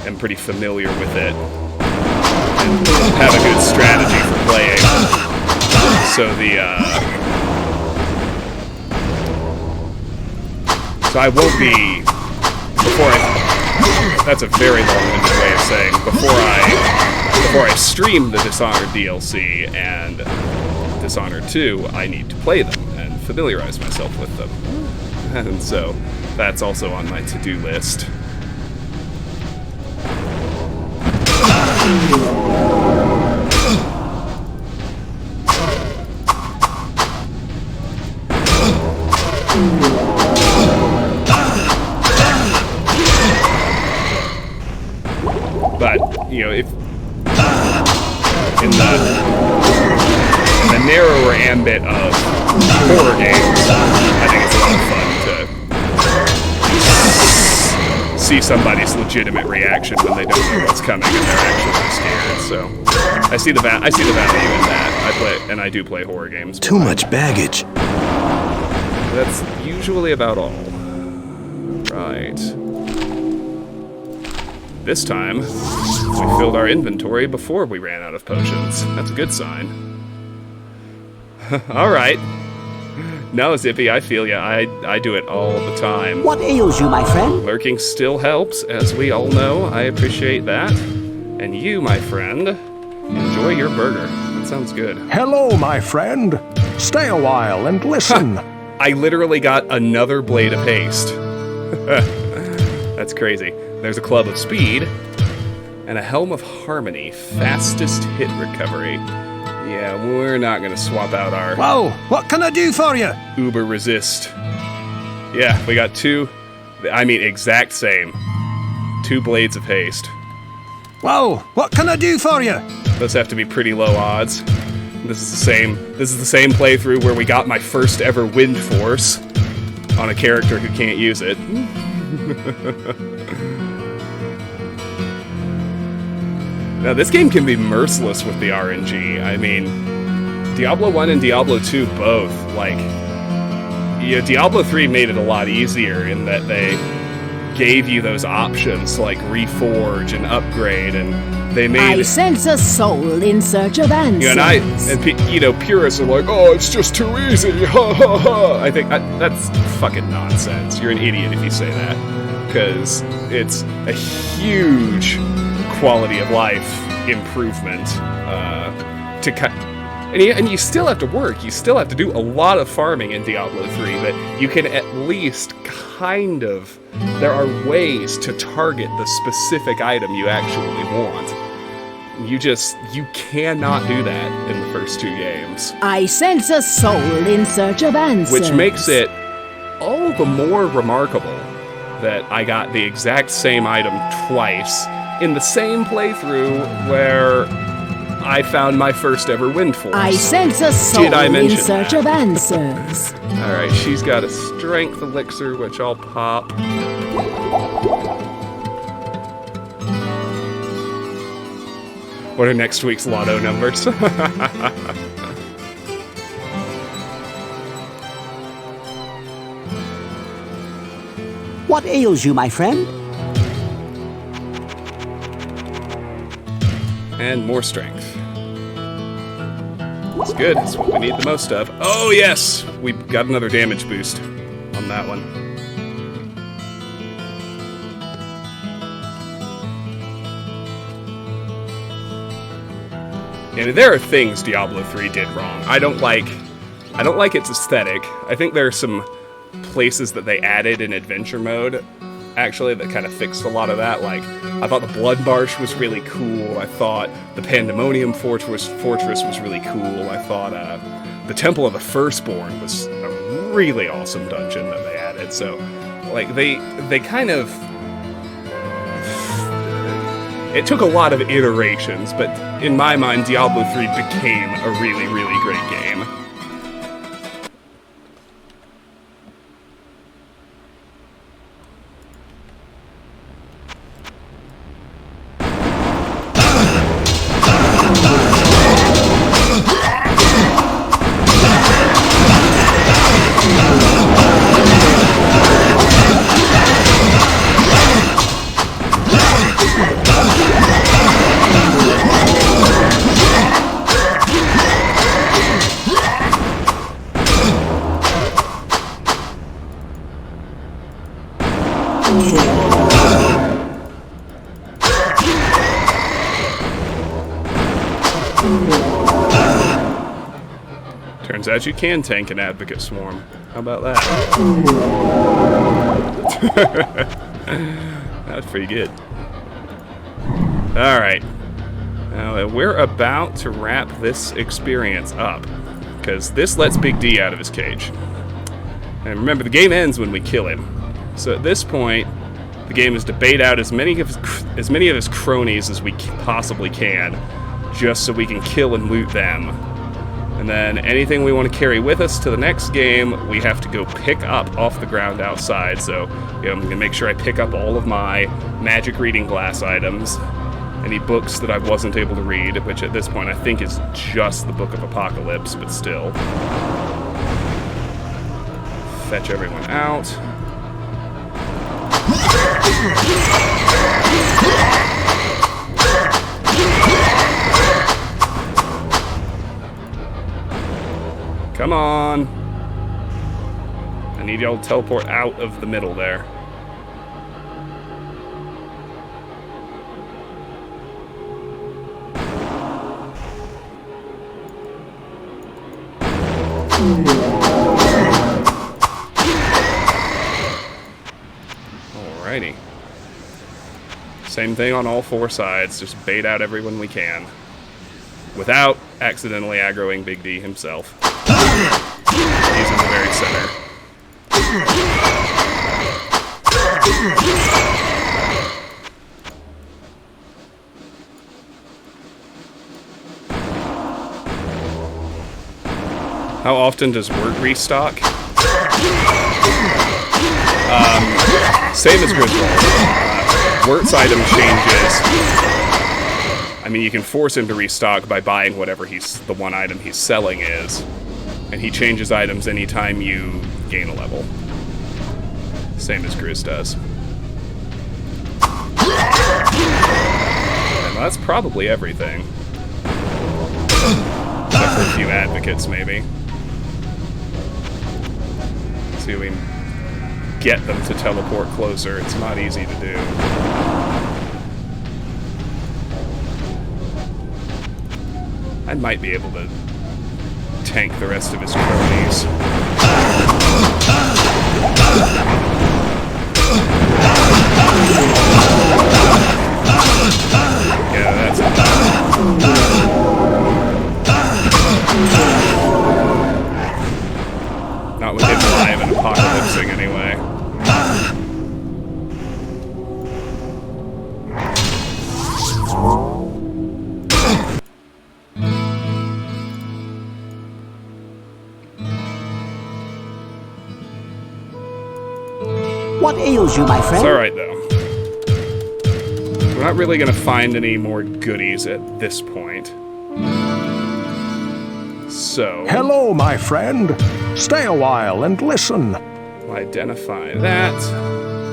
am pretty familiar with it and have a good strategy for playing. So so I won't be, that's a very long-winded way of saying, before I stream the Dishonored DLC and Dishonored 2, I need to play them and familiarize myself with them. And so that's also on my to-do list. But, if in the narrower ambit of horror games, I think it's a lot of fun to see somebody's legitimate reaction when they don't know what's coming and they're actually scared. So I see the value in that. I do play horror games. Too much baggage. That's usually about all. Right. This time, we filled our inventory before we ran out of potions. That's a good sign. Alright. No, Zippy, I feel ya. I do it all the time. What ails you, my friend? Lurking still helps, as we all know. I appreciate that. And you, my friend, enjoy your burger. That sounds good. Hello, my friend. Stay a while and listen. I literally got another blade of haste. That's crazy. There's a club of speed and a helm of harmony, fastest hit recovery. Yeah, we're not gonna swap out our Whoa, what can I do for you? uber resist. Yeah, we got exact same. 2 blades of haste. Whoa, what can I do for you? Those have to be pretty low odds. This is the same playthrough where we got my first ever wind force on a character who can't use it. Now, this game can be merciless with the RNG. I mean, Diablo 1 and Diablo 2 both. Like, Diablo 3 made it a lot easier in that they gave you those options to, like, reforge and upgrade, and they made... I sense a soul in search of answers. Purists are like, oh, it's just too easy, ha ha ha. I think that's fucking nonsense. You're an idiot if you say that. Because it's a huge quality of life improvement and you still have to work. You still have to do a lot of farming in Diablo 3, but you can at least kind of... There are ways to target the specific item you actually want. You cannot do that in the first 2 games. I sense a soul in search of answers. Which makes it all the more remarkable that I got the exact same item twice in the same playthrough where I found my first ever wind force. I sense a soul Did I in mention search that? of answers. Alright, she's got a strength elixir, which I'll pop. What are next week's lotto numbers? What ails you, my friend? And more strength. That's good. That's what we need the most of. Oh, yes! We got another damage boost on that one. Yeah, there are things Diablo 3 did wrong. I don't like its aesthetic. I think there are some places that they added in adventure mode, actually, that kind of fixed a lot of that. Like, I thought the Blood Marsh was really cool. I thought the Pandemonium Fortress was really cool. I thought the Temple of the Firstborn was a really awesome dungeon that they added. So, like, they kind of... It took a lot of iterations, but in my mind, Diablo 3 became a really, really great game. Turns out you can tank an advocate swarm. How about that? That's pretty good. Alright. Now, we're about to wrap this experience up, because this lets Big D out of his cage. And remember, the game ends when we kill him. So at this point, the game is to bait out as many of his cronies as we possibly can, just so we can kill and loot them. And then anything we want to carry with us to the next game, we have to go pick up off the ground outside. So, you know, I'm going to make sure I pick up all of my magic reading glass items, any books that I wasn't able to read, which at this point I think is just the Book of Apocalypse, but still. Fetch everyone out. Come on. I need y'all to teleport out of the middle there. Alrighty. Same thing on all four sides, just bait out everyone we can. Without accidentally aggroing Big D himself. He's in the very center. How often does Wort restock? Same as Griswold. Wort's item changes. I mean, you can force him to restock by buying whatever the one item he's selling is. And he changes items anytime you gain a level. Same as Grizz does. And that's probably everything. Except for a few advocates, maybe. See if we can get them to teleport closer. It's not easy to do. I might be able to tank the rest of his cronies. Yeah, that's it. Not with him alive and apocalypsing What ails you, my It's friend? alright, though. We're not really gonna find any more goodies at this point. So... Hello, my friend. Stay a while and listen. we'll identify that.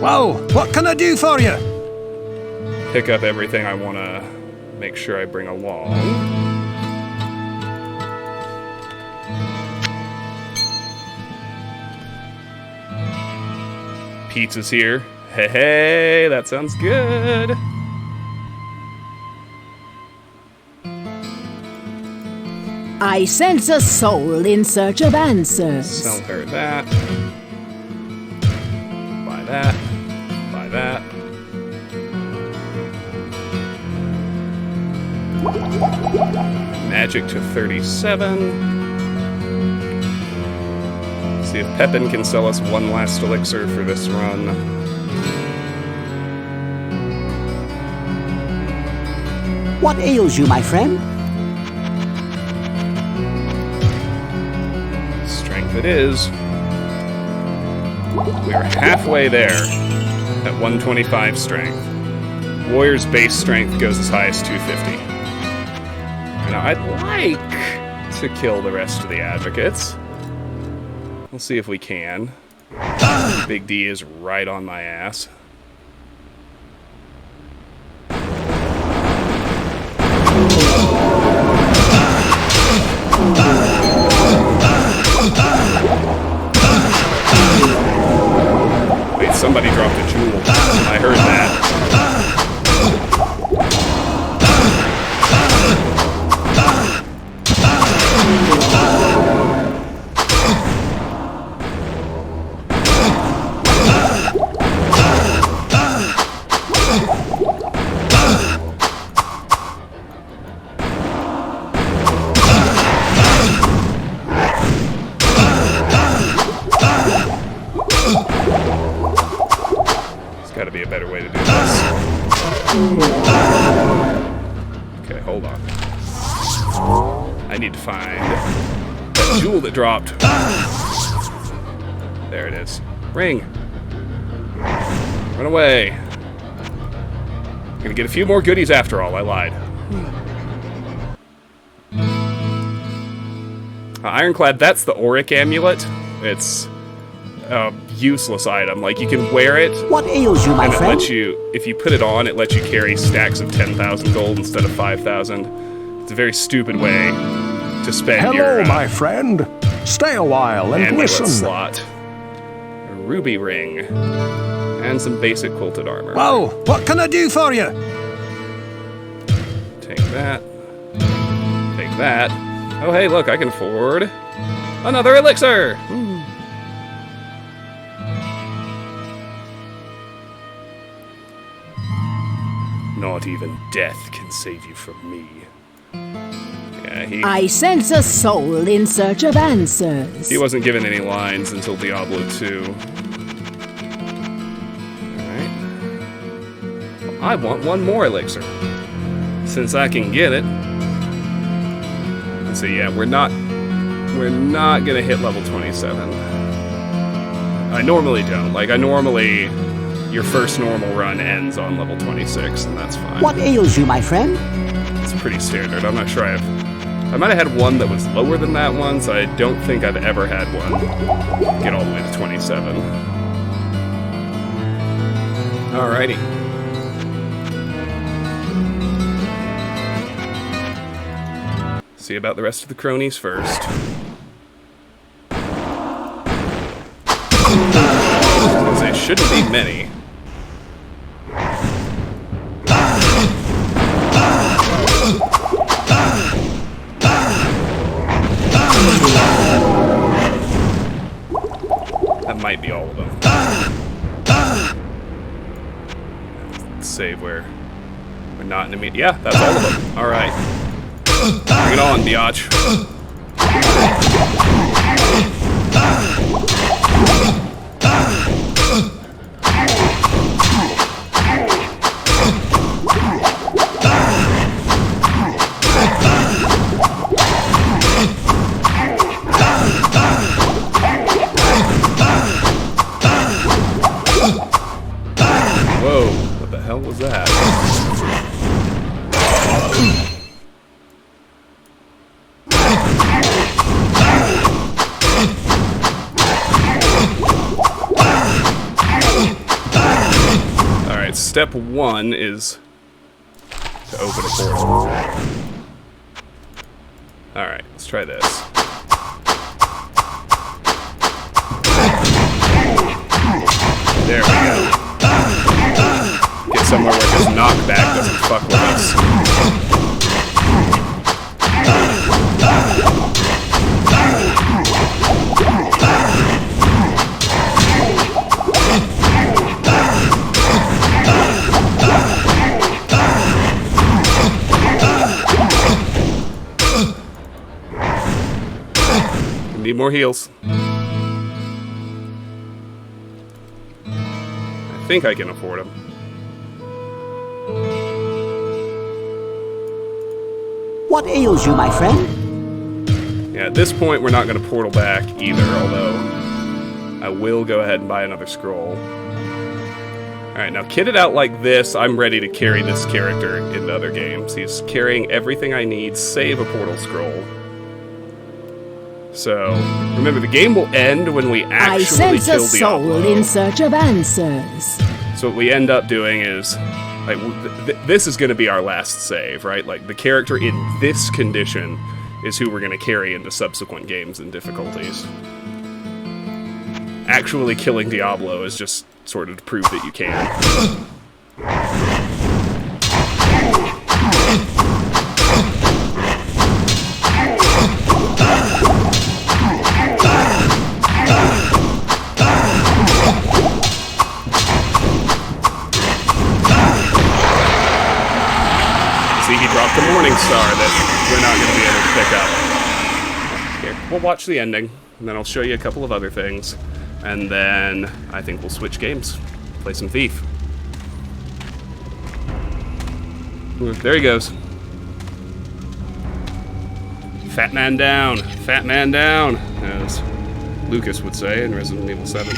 Well, what can I do for you? Pick up everything I want to make sure I bring along. Pizza's here. Hey, hey, that sounds good. I sense a soul in search of answers. Sell her that. Buy that. Buy that. Magic to 37. See if Pepin can sell us one last elixir for this run. What ails you, my friend? Strength it is. We're halfway there at 125 strength. Warrior's base strength goes as high as 250. Now, I'd like to kill the rest of the advocates. We'll see if we can. Big D is right on my ass. Wait, somebody dropped a jewel. I heard that. There's got to be a better way to do this. Okay, hold on. I need to find that jewel that dropped. There it is. Ring. Run away. Gonna get a few more goodies after all. I lied. Ironclad, that's the Auric amulet. It's a useless item. Like, you can wear it, What ails you, my and it friend? lets you, if you put it on, it lets you carry stacks of 10,000 gold instead of 5,000. It's a very stupid way to spend Hello, your my friend. Stay a while and amulet listen. slot. A ruby ring. And some basic quilted armor. Well, what can I do for you? Take that. Take that. Oh, hey, look, I can afford another elixir! Not even death can save you from me. Yeah, I sense a soul in search of answers. he wasn't given any lines until Diablo 2. Alright. Well, I want one more elixir. Since I can get it. So yeah, we're not gonna hit level 27. I normally don't. Like, your first normal run ends on level 26, and that's fine. What ails you, my friend? It's pretty standard. I'm not sure I might have had one that was lower than that one, so I don't think I've ever had one get all the way to 27. Alrighty. See about the rest of the cronies first. There shouldn't be many. That might be all of them. Let's save where we're not in immediate. Yeah, that's all of them. All right. Bring it on, biatch. Whoa, what the hell was that? Alright, step 1 is to open a portal. Alright, let's try this. There we go. Get somewhere where this knockback doesn't fuck with us. Need more heals. I think I can afford them. What ails you, my friend? Yeah, at this point we're not going to portal back either, although I will go ahead and buy another scroll. Alright, now kitted out like this, I'm ready to carry this character into other games. He's carrying everything I need, save a portal scroll. So, remember, the game will end when we actually I sense kill a soul Diablo. in search of answers. So what we end up doing is, like, this is going to be our last save, right? Like, the character in this condition is who we're going to carry into subsequent games and difficulties. Actually killing Diablo is just sort of to prove that you can. He dropped the Morning Star that we're not going to be able to pick up. Here, we'll watch the ending, and then I'll show you a couple of other things, and then I think we'll switch games, play some Thief. There he goes. Fat man down, as Lucas would say in Resident Evil 7.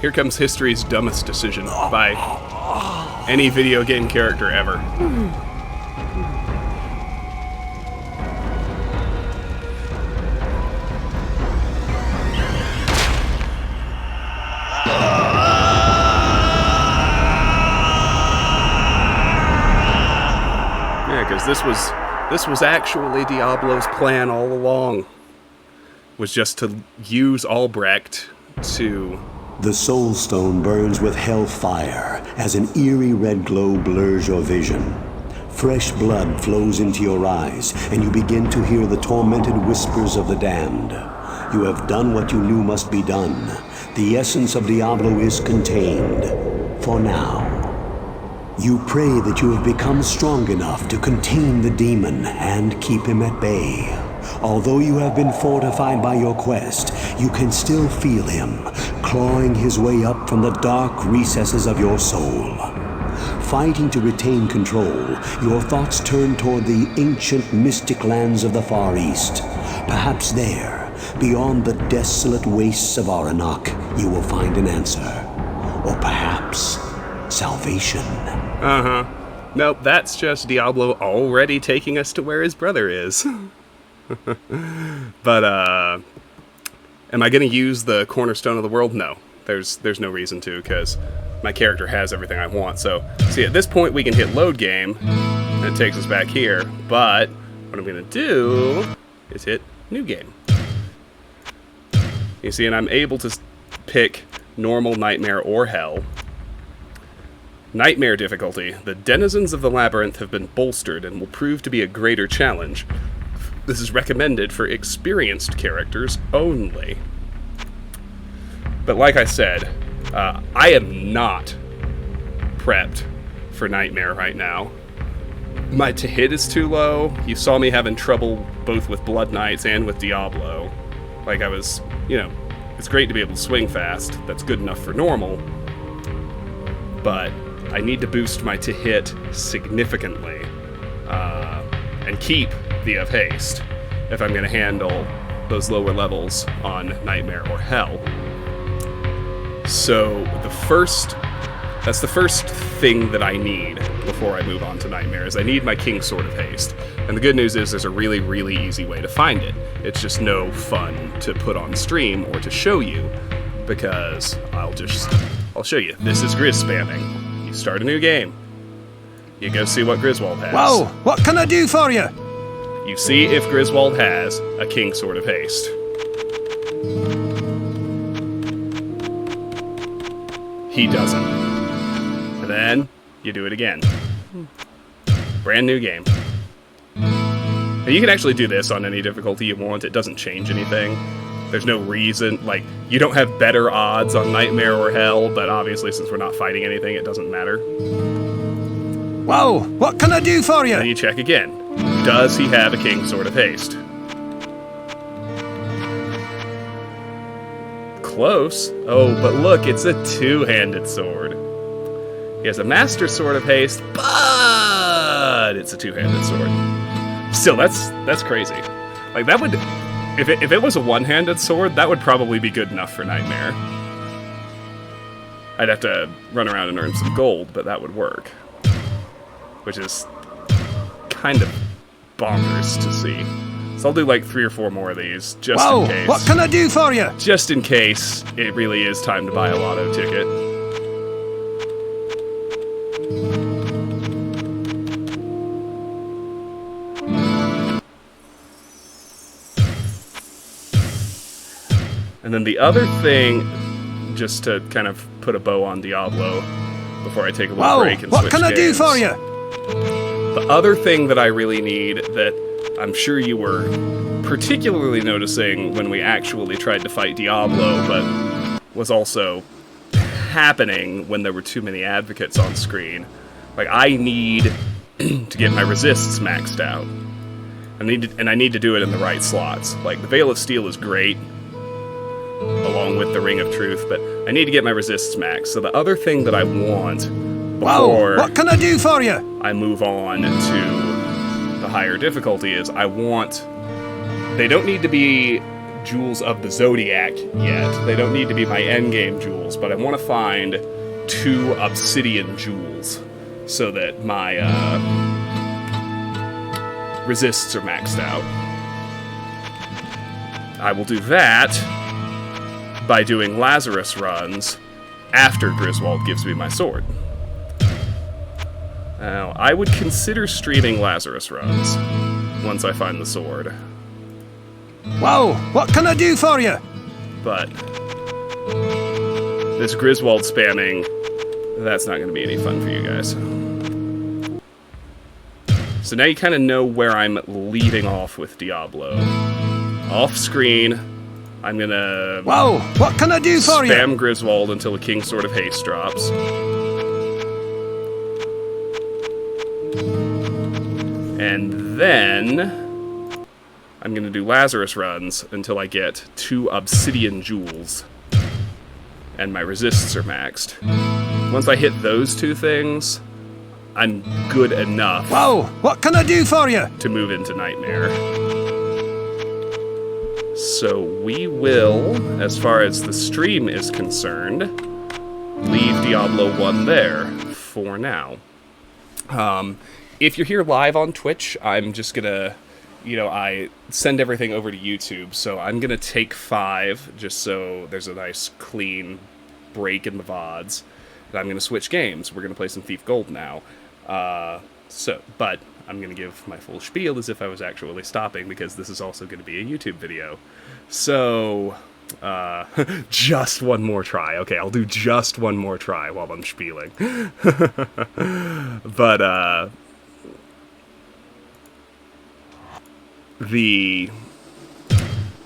Here comes history's dumbest decision by any video game character ever. Yeah, because this was actually Diablo's plan all along. Was just to use Albrecht to... The soul stone burns with hellfire as an eerie red glow blurs your vision. Fresh blood flows into your eyes, and you begin to hear the tormented whispers of the damned. You have done what you knew must be done. The essence of Diablo is contained. For now. You pray that you have become strong enough to contain the demon and keep him at bay. Although you have been fortified by your quest, you can still feel him, clawing his way up from the dark recesses of your soul. Fighting to retain control, your thoughts turn toward the ancient mystic lands of the Far East. Perhaps there, beyond the desolate wastes of Aranok, you will find an answer. Or perhaps, salvation. Uh-huh. Nope, that's just Diablo already taking us to where his brother is. But, am I going to use the cornerstone of the world? No. There's no reason to, because my character has everything I want. So, see, at this point we can hit load game, and it takes us back here. But, what I'm going to do is hit new game. You see, and I'm able to pick normal, nightmare, or hell. Nightmare difficulty. The denizens of the labyrinth have been bolstered and will prove to be a greater challenge. This is recommended for experienced characters only. But like I said, I am not prepped for Nightmare right now. My to hit is too low. You saw me having trouble both with Blood Knights and with Diablo. Like, I was, you know, it's great to be able to swing fast. That's good enough for normal. But I need to boost my to hit significantly and keep the of haste if I'm going to handle those lower levels on Nightmare or Hell. So that's the first thing that I need before I move on to Nightmare, is I need my King's Sword of Haste. And the good news is there's a really, really easy way to find it. It's just no fun to put on stream or to show you, because I'll show you. This is Grizz spamming. You start a new game. You go see what Griswold has. Whoa, what can I do for you? You see if Griswold has a King's Sword of Haste. He doesn't. And then you do it again. Brand new game. And you can actually do this on any difficulty you want. It doesn't change anything. There's no reason, like, you don't have better odds on Nightmare or Hell, but obviously since we're not fighting anything, it doesn't matter. Whoa, what can I do for you? Then you check again. Does he have a King's Sword of Haste? Close. Oh, but look, it's a two-handed sword. He has a Master Sword of Haste, but it's a two-handed sword. Still, that's crazy. Like, that would... If it was a one-handed sword, that would probably be good enough for Nightmare. I'd have to run around and earn some gold, but that would work. Which is kind of bonkers to see. So I'll do like 3 or 4 more of these, just in case. What can I do for you? Just in case it really is time to buy a lotto ticket. And then the other thing, just to kind of put a bow on Diablo before I take a little break and switch what can I do for you? The other thing that I really need, that I'm sure you were particularly noticing when we actually tried to fight Diablo, but was also happening when there were too many advocates on screen. Like, I need to get my resists maxed out. I need to do it in the right slots. Like, the Veil of Steel is great, along with the Ring of Truth, but I need to get my resists maxed. So the other thing that I want before what can I do for you? I move on to the higher difficulty is I want... They don't need to be Jewels of the Zodiac yet. They don't need to be my endgame jewels, but I want to find 2 Obsidian jewels so that my resists are maxed out. I will do that by doing Lazarus runs after Griswold gives me my sword. Now, I would consider streaming Lazarus runs once I find the sword. Whoa, what can I do for you? But this Griswold spamming, that's not going to be any fun for you guys. So now you kind of know where I'm leaving off with Diablo. Off screen, I'm going to... Whoa, what can I do for you? Spam Griswold until a King's Sword of Haste drops. And then I'm going to do Lazarus runs until I get 2 Obsidian Jewels. And my resists are maxed. Once I hit those 2 things, I'm good enough. Whoa, what can I do for you? To move into Nightmare. So we will, as far as the stream is concerned, leave Diablo 1 there for now. If you're here live on Twitch, I'm just gonna, I send everything over to YouTube, so I'm gonna take 5, just so there's a nice clean break in the VODs. And I'm gonna switch games. We're gonna play some Thief Gold now. But I'm gonna give my full spiel as if I was actually stopping, because this is also gonna be a YouTube video. So, just one more try. Okay, I'll do just one more try while I'm spieling. But,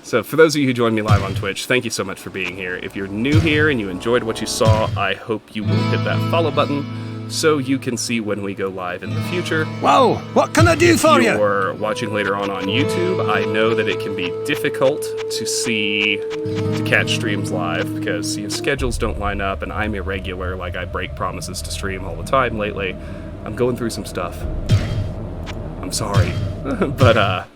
So for those of you who joined me live on Twitch, thank you so much for being here. If you're new here and you enjoyed what you saw, I hope you will hit that follow button. so you can see when we go live in the future. Whoa, what can I do for If you? you're watching later on YouTube, I know that it can be difficult to catch streams live because schedules don't line up and I'm irregular, like I break promises to stream all the time lately. I'm going through some stuff. I'm sorry. But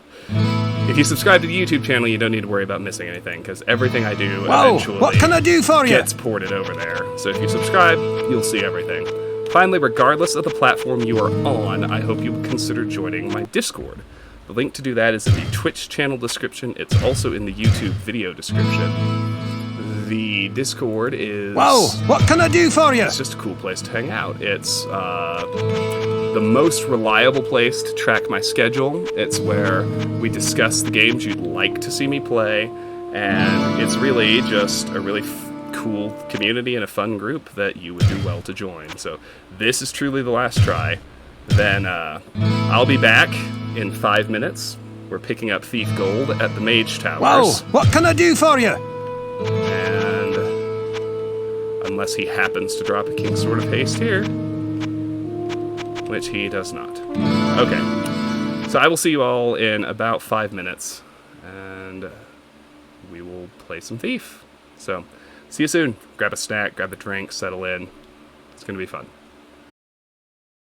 if you subscribe to the YouTube channel, you don't need to worry about missing anything because everything I do eventually what can I do for you? gets ported over there. So if you subscribe, you'll see everything. Finally, regardless of the platform you are on, I hope you will consider joining my Discord. The link to do that is in the Twitch channel description. It's also in the YouTube video description. The Discord is... Whoa, what can I do for you? It's just a cool place to hang out. It's the most reliable place to track my schedule. It's where we discuss the games you'd like to see me play, and it's really just a really cool community and a fun group that you would do well to join. So this is truly the last try. Then I'll be back in 5 minutes. We're picking up Thief Gold at the Mage Towers. Whoa, what can I do for you? And unless he happens to drop a King's Sword of Haste here, which he does not. Okay, so I will see you all in about 5 minutes, and we will play some Thief. So, see you soon. Grab a snack, grab a drink, settle in. It's going to be fun.